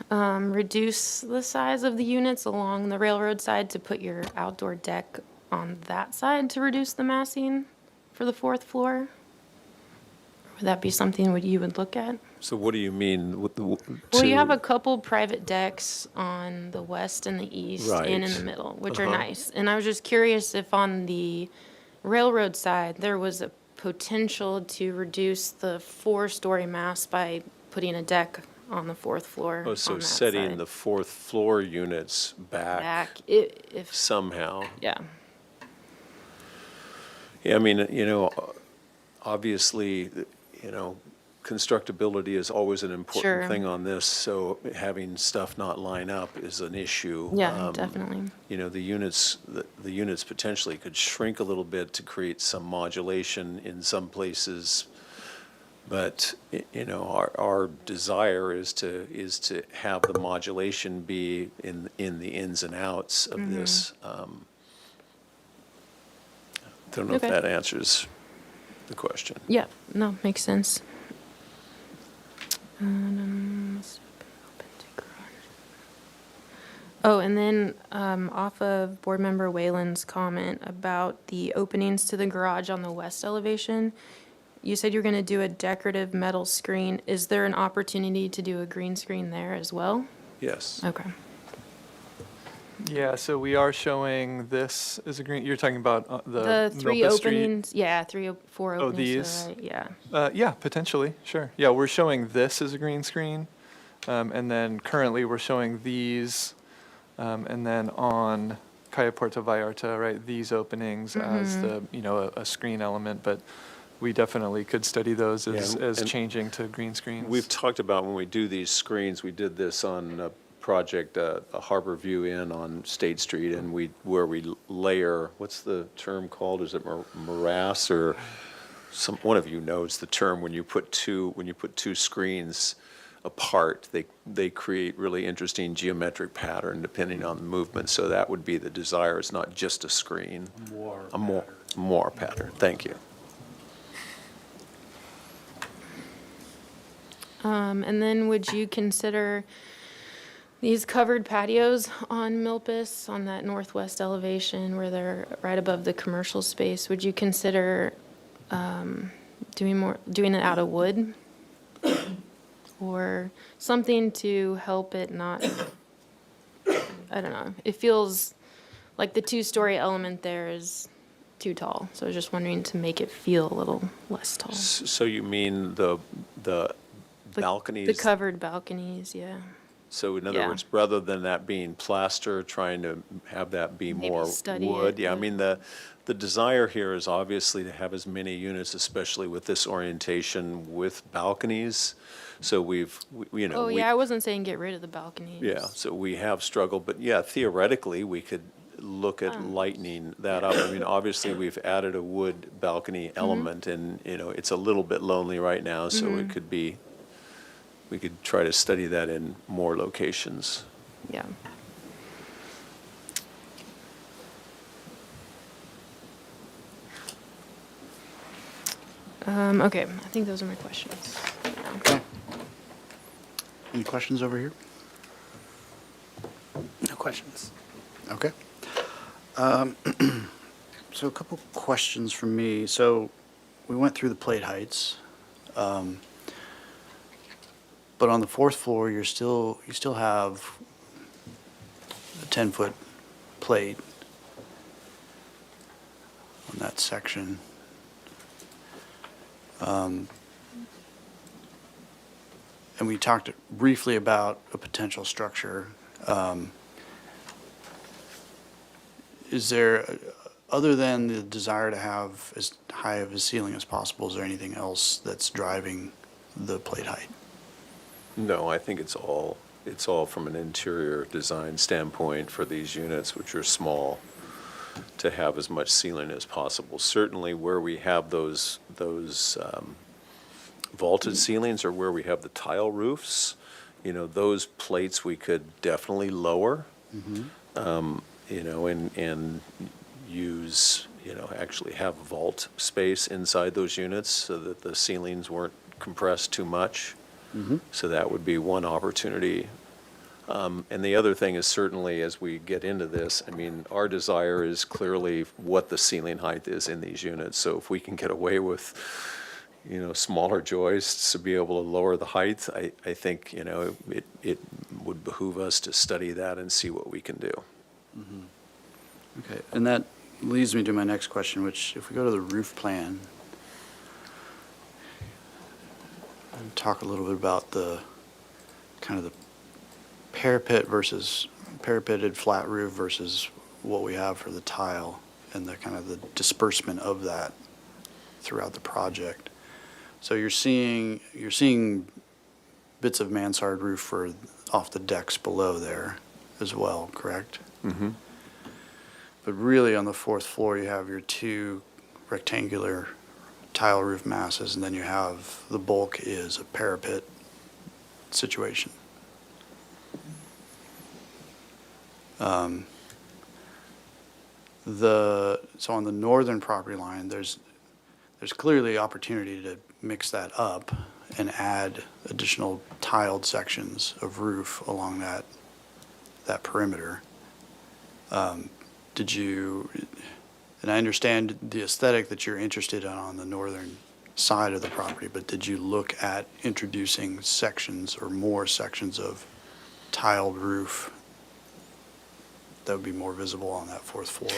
reduce the size of the units along the railroad side to put your outdoor deck on that side to reduce the massing for the 4th floor? Would that be something you would look at? So what do you mean with the? Well, you have a couple private decks on the west and the east and in Right. the middle, which are Uh-huh. nice. And I was just curious if on the railroad side, there was a potential to reduce the 4-story mass by putting a deck on the 4th floor Oh, on so that setting side. the 4th floor units back If, somehow. yeah. Yeah, I mean, obviously, constructability is always an important Sure. thing on this, so having stuff not line up is an issue. Yeah, definitely. The units potentially could shrink a little bit to create some modulation in some places. But, our desire is to have the modulation be in the ins and outs of this. Don't know if Okay. that answers the question. Yeah, no, makes sense. Oh, and then off of Board Member Whalen's comment about the openings to the garage on the west elevation, you said you're going to do a decorative metal screen. Is there an opportunity to do a green screen there as well? Yes. Okay. Yeah, so we are showing this as a green, you're talking about The 3 Milpa Street. openings, yeah, 4 Oh, openings. to the these? right, yeah. Yeah, potentially, sure. Yeah, we're showing this as a green screen. And then currently, we're showing these. And then on Calle Puerto Vallarta, right, these openings as the, a screen element. But we definitely could study those as and changing to green screens. We've talked about when we do these screens, we did this on a project, a Harbor View Inn on State Street, and where we layer, what's the term called? Is it morass, or one of you knows the term, when you put two screens apart, they create really interesting geometric pattern depending on the movement. So that would be the desire. It's not just a screen. More pattern. Thank you. And then would you consider these covered patios on Milpas, on that northwest elevation where they're right above the commercial space? Would you consider doing it out of wood or something to help it not, I don't know. It feels like the 2-story element there is too tall. So I was just wondering to make it feel a little less tall. So you mean the balconies? The covered balconies, yeah. So in other Yeah. words, rather than that being plaster, trying to have that be Maybe more study wood? it, Yeah, I yeah. mean, the desire here is obviously to have as many units, especially with this orientation with balconies. So you know. Oh, yeah, I wasn't saying get rid of the balconies. Yeah, so we have struggled, but yeah, theoretically, we could look at lightening that up. I mean, obviously, we've added a wood balcony element, and, you know, it's a little bit lonely right now, so it could be, we could try to study that in more locations. Yeah. Okay, I think those are my questions. Okay. Any questions over here? No questions. Okay. So a couple questions from me. So we went through the plate heights. But on the 4th floor, you still have a 10-foot plate on that section. And we talked briefly about a potential structure. Is there, other than the desire to have as high of a ceiling as possible, is there anything else that's driving the plate height? No, I think it's all from an interior design standpoint for these units, which are small, to have as much ceiling as possible. Certainly where we have those vaulted ceilings or where we have the tile roofs, you know, those plates we could definitely lower, you know, and use, you know, actually have vault space inside those units so that the ceilings weren't compressed too much. So that would be one opportunity. And the other thing is certainly as we get into this, I mean, our desire is clearly what the ceiling height is in these units. So if we can get away with, you know, smaller joists to be able to lower the height, I think, you know, it would behoove us to study that and see what we can do. Okay, and that leads me to my next question, which if we go to the roof plan, and talk a little bit about the kind of the parapeted flat roof versus what we have for the tile and the kind of the disbursement of that throughout the project. So you're seeing bits of mansard roof for off the decks below there as well, correct? But really on the 4th floor, you have your 2 rectangular tile roof masses, and then you have the bulk is a parapet situation. So on the northern property line, there's clearly opportunity to mix that up and add additional tiled sections of roof along that perimeter. And I understand the aesthetic that you're interested in on the northern side of the property, but did you look at introducing sections or more sections of tiled roof that would be more visible on that 4th floor?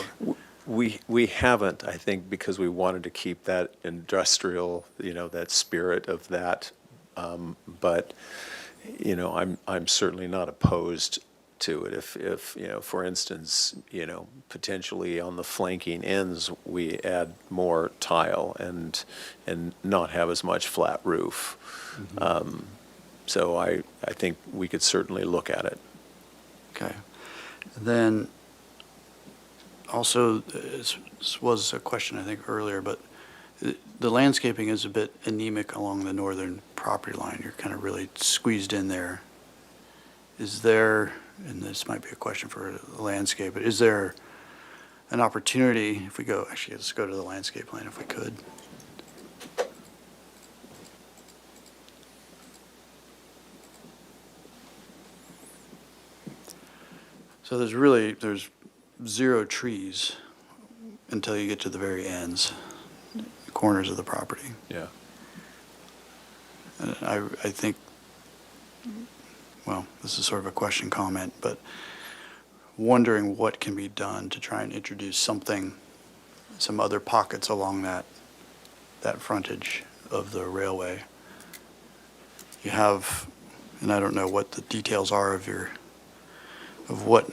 We haven't, I think, because we wanted to keep that industrial, you know, that spirit of that. But, you know, I'm certainly not opposed to it. If, you know, for instance, you know, potentially on the flanking ends, we add more tile and not have as much flat roof. So I think we could certainly look at it. Okay. Then also, this was a question I think earlier, but the landscaping is a bit anemic along the northern property line. You're kind of really squeezed in there. Is there, and this might be a question for the landscape, but is there an opportunity, if we go, actually, let's go to the landscape plan if we could. So there's 0 trees until you get to the very ends. corners of the property. Yeah. And I think, well, this is sort of a question comment, but wondering what can be done to try and introduce something, some other pockets along that frontage of the railway. You have, and I don't know what the details are of what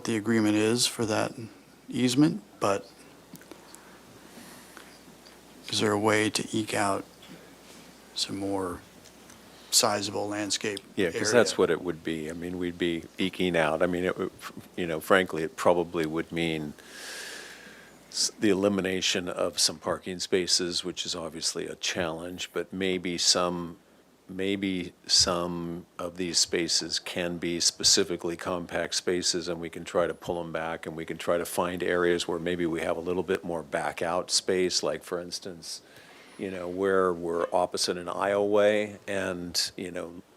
the agreement is for that easement, but is there a way to eke out some more sizable landscape Yeah, because area? that's what it would be. I mean, we'd be eking out. I mean, frankly, it probably would mean the elimination of some parking spaces, which is obviously a challenge, but maybe some of these spaces can be specifically compact spaces, and we can try to pull them back, and we can try to find areas where maybe we have a little bit more back out space, like for instance, where we're opposite an aisleway and,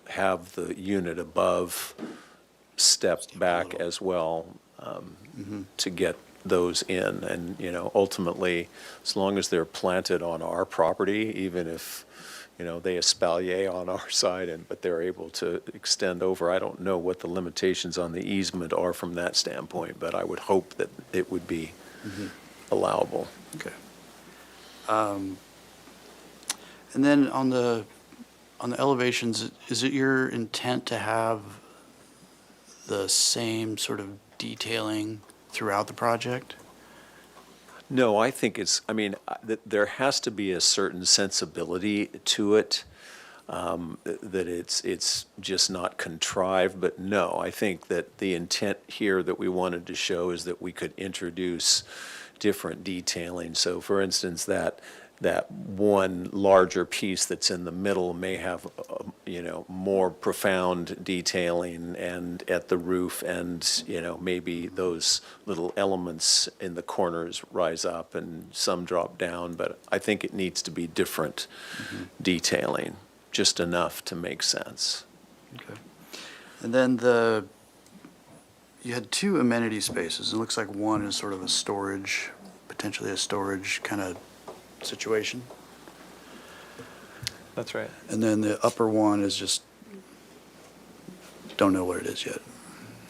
have the unit above step back as well, to get those in. And, ultimately, as long as they're planted on our property, even if, they espalier on our side, but they're able to extend over. I don't know what the limitations on the easement are from that standpoint, but I would hope that it would be allowable. Okay. And then on the elevations, is it your intent to have the same sort of detailing throughout the project? No, I think there has to be a certain sensibility to it, that it's just not contrived. But no, I think that the intent here that we wanted to show is that we could introduce different detailing. So for instance, that one larger piece that's in the middle may have, more profound detailing and at the roof, and, maybe those little elements in the corners rise up and some drop down, but I think it needs to be different detailing, just enough to make sense. Okay. And then you had two amenity spaces. It looks like one is sort of potentially a storage kind of situation. That's right. And then the upper one is just, don't know what it is yet.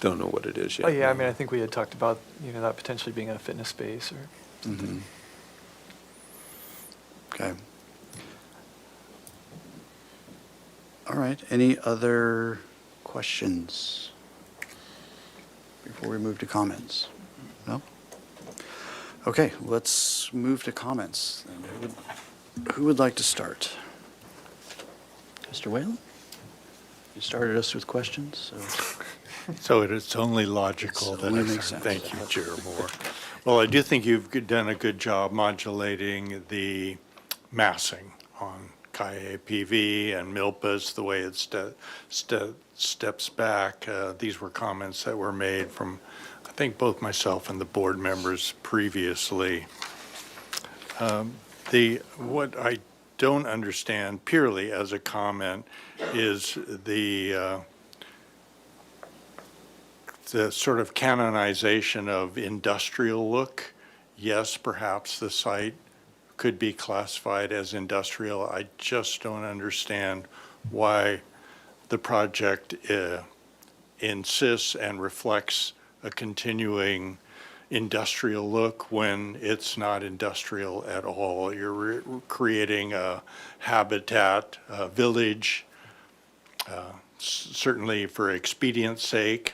Don't know what it is yet. Oh, yeah, I think we had talked about, that potentially being a fitness space or something. Okay. All right, any other questions before we move to comments? No? Okay, let's move to comments. Who would like to start? Mr. Whalen? You started us with questions, so. So it's only logical It that only I makes sense. thank you, Chair Moore. Well, I do think you've done a good job modulating the massing on Kaye PV and Milpas, the way it steps back. These were comments that were made from, I think, both myself and the board members previously. What I don't understand purely as a comment is the sort of canonization of industrial look. Yes, perhaps the site could be classified as industrial. I just don't understand why the project insists and reflects a continuing industrial look when it's not industrial at all. You're creating a habitat, a village, certainly for expedience sake.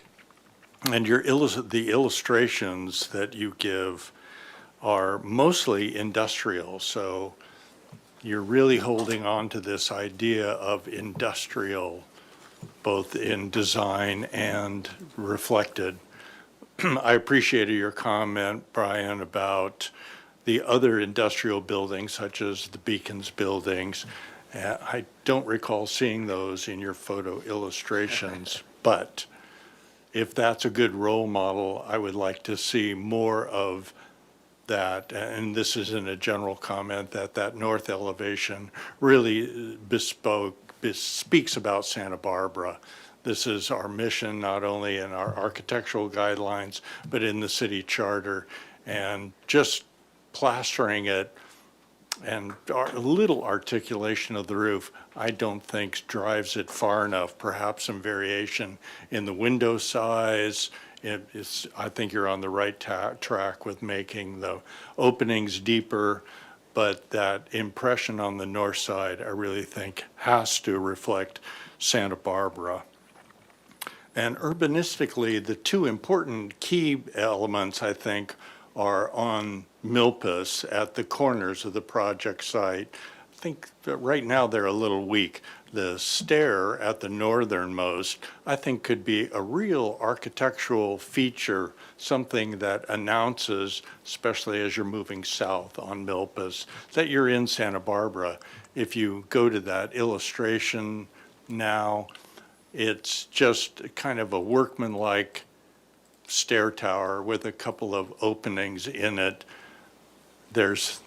And the illustrations that you give are mostly industrial. So you're really holding on to this idea of industrial, both in design and reflected. I appreciated your comment, Brian, about the other industrial buildings, such as the Beacons buildings. I don't recall seeing those in your photo illustrations, but if that's a good role model, I would like to see more of that. And this isn't a general comment, that north elevation really speaks about Santa Barbara. This is our mission, not only in our architectural guidelines, but in the city charter. And just plastering it And a little articulation of the roof, I don't think drives it far enough. Perhaps some variation in the window size. I think you're on the right track with making the openings deeper, but that impression on the north side, I really think has to reflect Santa Barbara. And urbanistically, the two important key elements, I think, are on Milpas at the corners of the project site. I think that right now they're a little weak. The stair at the northernmost, I think, could be a real architectural feature, something that announces, especially as you're moving south on Milpas, that you're in Santa Barbara. If you go to that illustration now, it's just kind of a workmanlike stair tower with a couple of openings in it. There's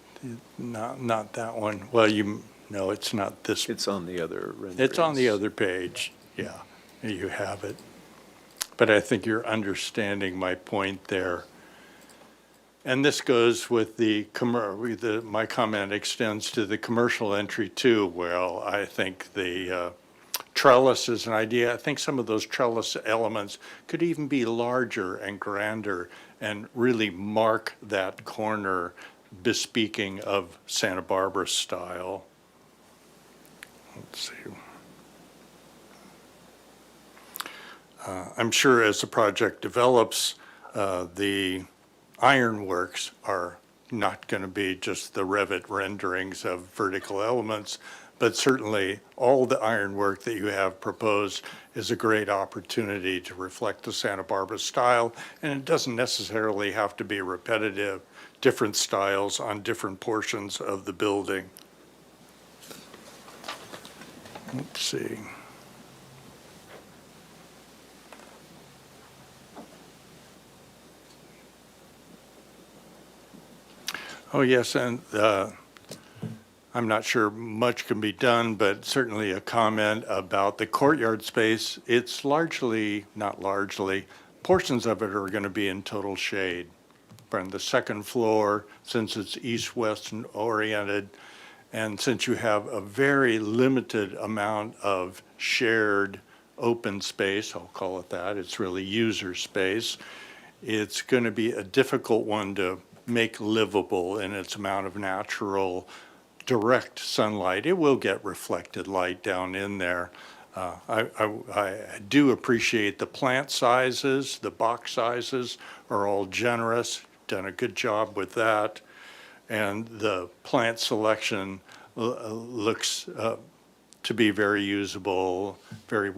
not that one. Well, no, it's not this. It's on the other renderings. It's on the other page. Yeah, you have it. But I think you're understanding my point there. And this goes with my comment extends to the commercial entry too. Well, I think the trellis is an idea. I think some of those trellis elements could even be larger and grander and really mark that corner, bespeaking of Santa Barbara style. Let's see. I'm sure as the project develops, the ironworks are not going to be just the Revit renderings of vertical elements, but certainly all the ironwork that you have proposed is a great opportunity to reflect the Santa Barbara style, and it doesn't necessarily have to be repetitive, different styles on different portions of the building. Let's see. Oh, yes, and I'm not sure much can be done, but certainly a comment about the courtyard space. It's largely, not largely, portions of it are going to be in total shade. From the second floor, since it's east-west oriented, and since you have a very limited amount of shared open space, I'll call it that, it's really user space, it's going to be a difficult one to make livable in its amount of natural direct sunlight. It will get reflected light down in there. I do appreciate the plant sizes, the box sizes are all generous, done a good job with that. And the plant selection looks to be very usable, very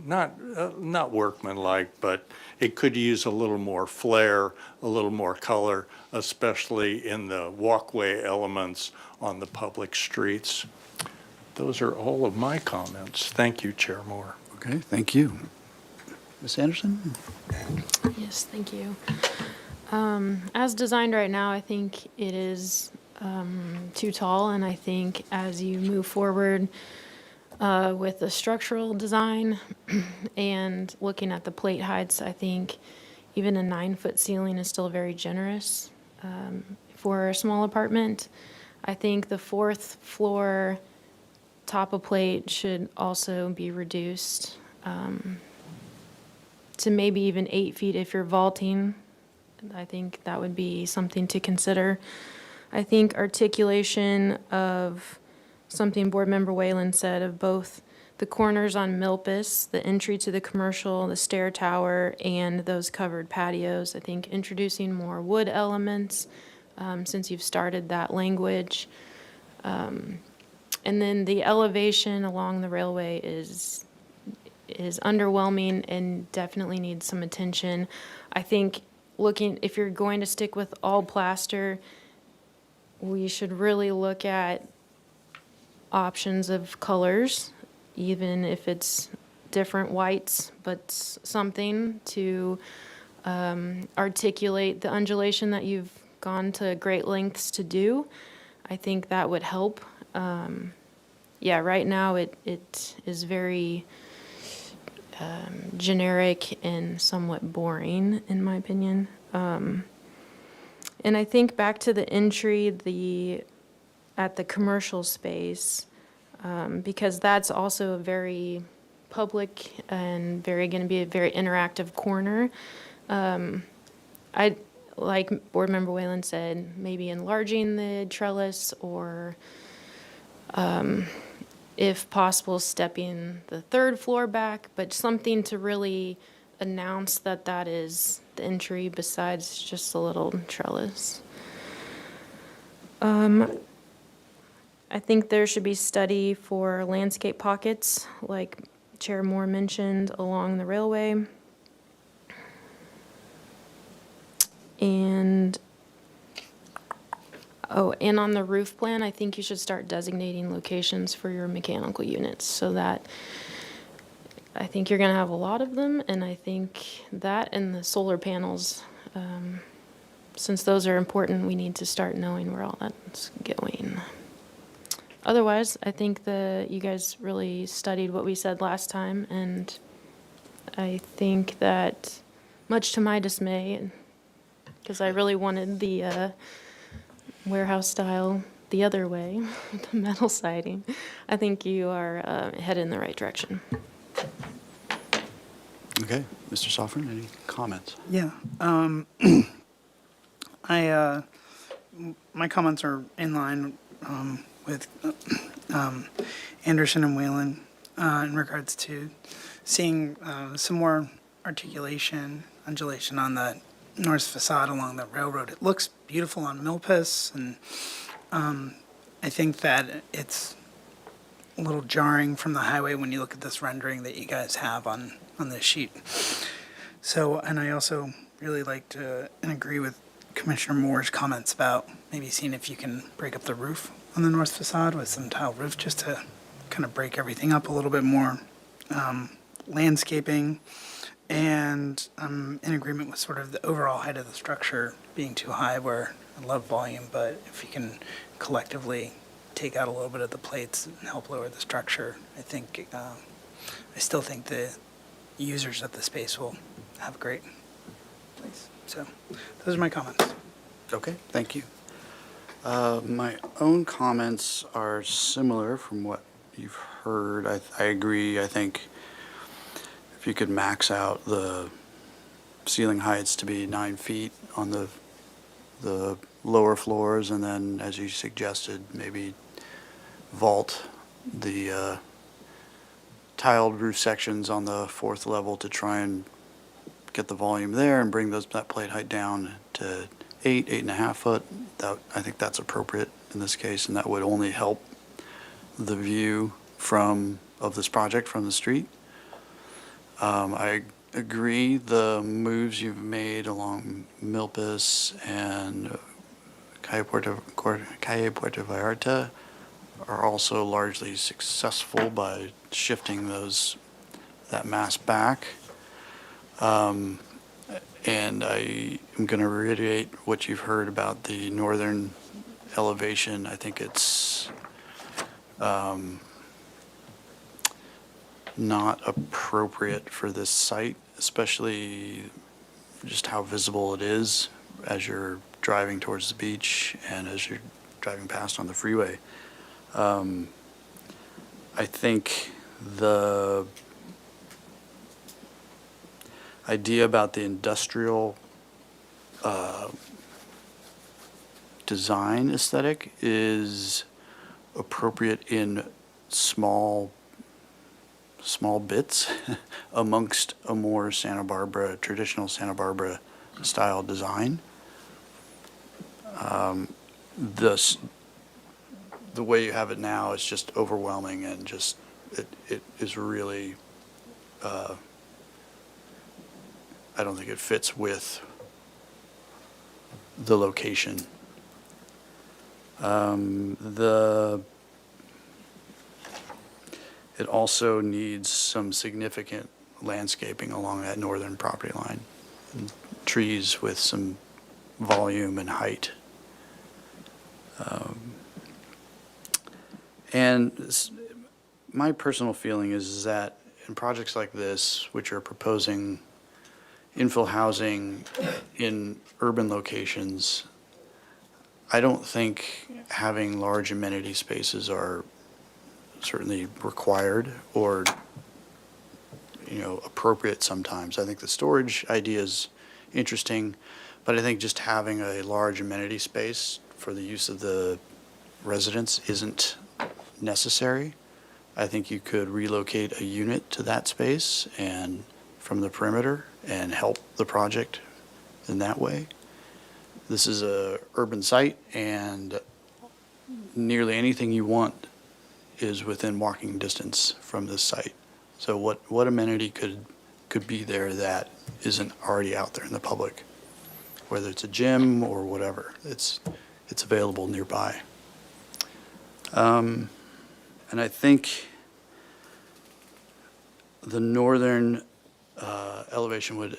not workmanlike, but it could use a little more flair, a little more color, especially in the walkway elements on the public streets. Those are all of my comments. Thank you, Chair Moore. Okay, thank you. Ms. Anderson? Yes, thank you. As designed right now, I think it is too tall, and I think as you move forward with the structural design and looking at the plate heights, I think even a 9-foot ceiling is still very generous for a small apartment. I think the 4th floor top of plate should also be reduced to maybe even 8 feet if you're vaulting. I think that would be something to consider. I think articulation of something Board Member Whalen said of both the corners on Milpas, the entry to the commercial, the stair tower, and those covered patios. I think introducing more wood elements, since you've started that language. And then the elevation along the railway is underwhelming and definitely needs some attention. I think if you're going to stick with all plaster, we should really look at options of colors, even if it's different whites, but something to articulate the undulation that you've gone to great lengths to do. I think that would help. Yeah, right now it is very generic and somewhat boring, in my opinion. And I think back to the entry, at the commercial space, because that's also a very public and going to be a very interactive corner. I, like Board Member Whalen said, maybe enlarging the trellis or, if possible, stepping the third floor back, but something to really announce that that is the entry besides just a little trellis. I think there should be study for landscape pockets, like Chair Moore mentioned, along the railway. And, and on the roof plan, I think you should start designating locations for your mechanical units so that I think you're going to have a lot of them, and I think that and the solar panels, since those are important, we need to start knowing where all that's going. Otherwise, I think you guys really studied what we said last time, and I think that, much to my dismay, because I really wanted the warehouse style the other way, the metal siding, I think you are headed in the right direction. Okay, Mr. Soffern, any comments? Yeah. My comments are in line with Anderson and Whalen in regards to seeing some more undulation on the north facade along the railroad. It looks beautiful on Milpas, and I think that it's a little jarring from the highway when you look at this rendering that you guys have on this sheet. So, and I also really like to and agree with Commissioner Moore's comments about maybe seeing if you can break up the roof on the north facade with some tile roof just to kind of break everything up a little bit more. Landscaping, and I'm in agreement with sort of the overall height of the structure being too high, where I love volume, but if you can collectively take out a little bit of the plates and help lower the structure, I think, I still think the users of the space will have a great place. So those are my comments. Okay, thank you. My own comments are similar from what you've heard. I agree. I think if you could max out the ceiling heights to be 9 feet on the lower floors, and then, as you suggested, maybe vault the tiled roof sections on the fourth level to try and get the volume there and bring that plate height down to 8.5 foot. I think that's appropriate in this case, and that would only help the view of this project from the street. I agree the moves you've made along Milpas and Calle Puerto Vallarta are also largely successful by shifting that mass back. And I am going to reiterate what you've heard about the northern elevation. I think it's not appropriate for this site, especially just how visible it is as you're driving towards the beach and as you're driving past on the freeway. I think the idea about the industrial design aesthetic is appropriate in small bits amongst a more traditional Santa Barbara style design. The way you have it now is just overwhelming, and just it is really I don't think it fits with the location. It also needs some significant landscaping along that northern property line, and trees with some volume and height. My personal feeling is that in projects like this, which are proposing infill housing in urban locations, I don't think having large amenity spaces are certainly required or, appropriate sometimes. I think the storage idea is interesting, but I think just having a large amenity space for the use of the residents isn't necessary. I think you could relocate a unit to that space and from the perimeter and help the project in that way. This is a urban site, and nearly anything you want is within walking distance from this site. So what amenity could be there that isn't already out there in the public? Whether it's a gym or whatever, it's available nearby. And I think the northern elevation would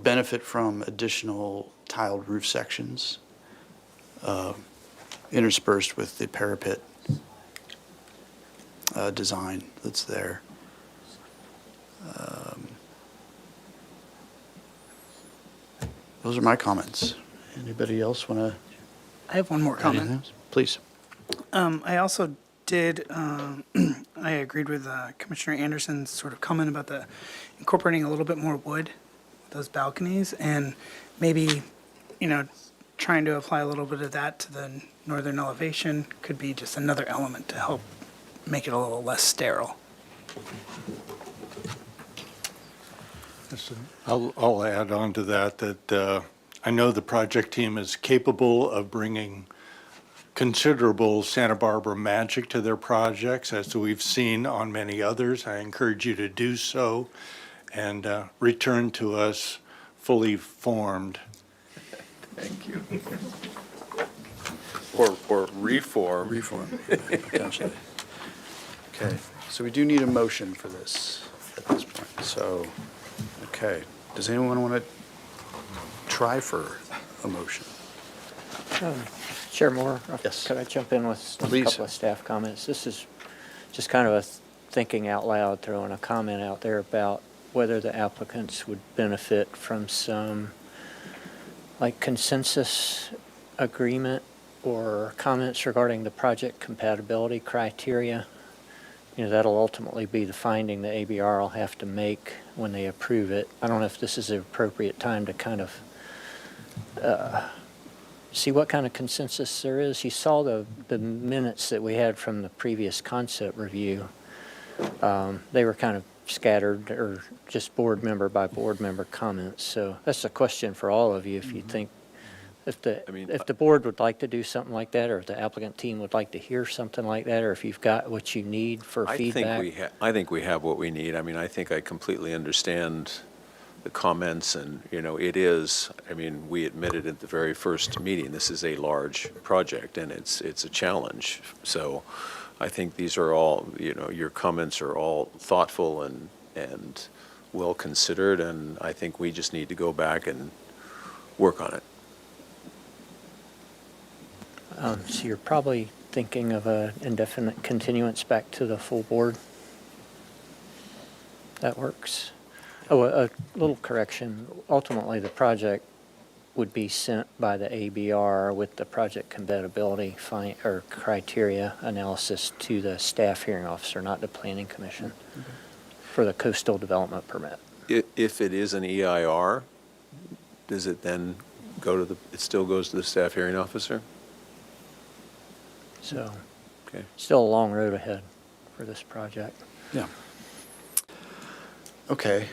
benefit from additional tiled roof sections interspersed with the parapet design that's there. Those are my comments. Anybody else want to? I have one more comment. Please. I also did, I agreed with Commissioner Anderson's sort of comment about the incorporating a little bit more wood, those balconies, and maybe, trying to apply a little bit of that to the northern elevation could be just another element to help make it a little less sterile. I'll add on to that I know the project team is capable of bringing considerable Santa Barbara magic to their projects, as we've seen on many others. I encourage you to do so and return to us fully formed. Thank you. Or reform. Reform, potentially. Okay, so we do need a motion for this at this point. So, okay, does anyone want to try for a motion? Chair Moore? Yes. Could I jump in with a Please. couple of staff comments? This is just kind of a thinking out loud, throwing a comment out there about whether the applicants would benefit from some consensus agreement or comments regarding the project compatibility criteria. That'll ultimately be the finding the ABR will have to make when they approve it. I don't know if this is the appropriate time to kind of see what kind of consensus there is. You saw the minutes that we had from the previous concept review. They were kind of scattered or just board member by board member comments. So that's a question for all of you if you think, if the board would like to do something like that, or if the applicant team would like to hear something like that, or if you've got what you need for feedback. I think we have what we need. I think I completely understand the comments, and, it is, we admitted at the very first meeting, this is a large project, and it's a challenge. So I think these are all, your comments are all thoughtful and well considered, and I think we just need to go back and work on it. So you're probably thinking of an indefinite continuance back to the full board? That works. Oh, a little correction. Ultimately, the project would be sent by the ABR with the project compatibility criteria analysis to the staff hearing officer, not the planning commission, for the coastal development permit. If it is an EIR, does it then it still goes to the staff hearing officer? So, Okay. still a long road ahead for this project. Yeah. Okay,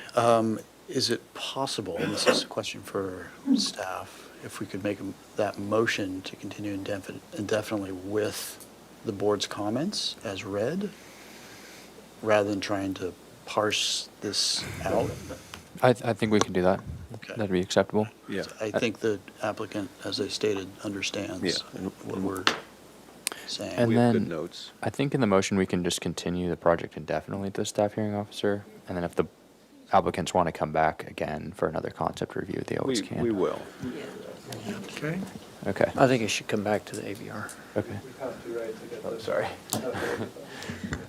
is it possible, and this is a question for staff, if we could make that motion to continue indefinitely with the board's comments as read, rather than trying to parse this out? I think we can do that. Okay. That'd be acceptable. Yeah. I think the applicant, as they stated, understands Yeah. what we're saying. And We have good then notes. I think in the motion, we can just continue the project indefinitely to the staff hearing officer. And then if the applicants want to come back again for another concept review, they always can. We will. Okay. Okay. I think it should come back to the ABR. Okay. Oh, sorry.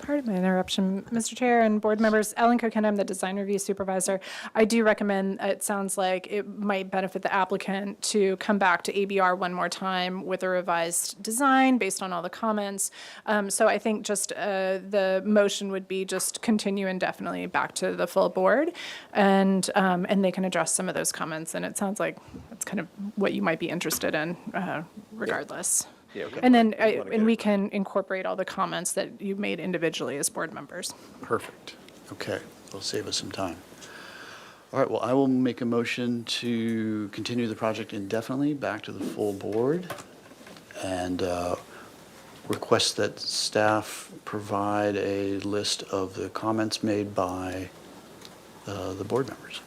Pardon my interruption, Mr. Chair and board members. Ellen Coquin, I'm the design review supervisor. I do recommend, it sounds like it might benefit the applicant to come back to ABR one more time with a revised design based on all the comments. So I think just the motion would be just continue indefinitely back to the full board, and they can address some of those comments. And it sounds like that's kind of what you might be interested in, regardless. Yeah, okay. And then, and we can incorporate all the comments that you made individually as board members. Perfect. Okay, will save us some time. All right, well, I will make a motion to continue the project indefinitely back to the full board and request that staff provide a list of the comments made by the board members.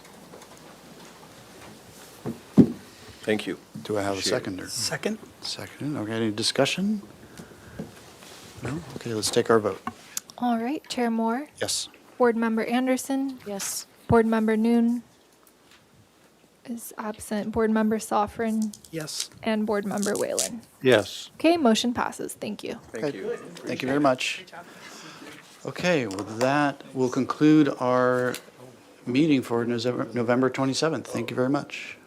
Thank you. Do I have a seconder? Second? Second, okay, any discussion? No? Okay, let's take our vote. All right, Chair Moore, Yes. Board Member Anderson, Yes. Board Member Noon is absent, Board Member Sofrin, Yes. and Board Member Whalen. Yes. Okay, motion passes. Thank you. Thank you. Thank you very much. Okay, with that, we'll conclude our meeting for November 27th. Thank you very much.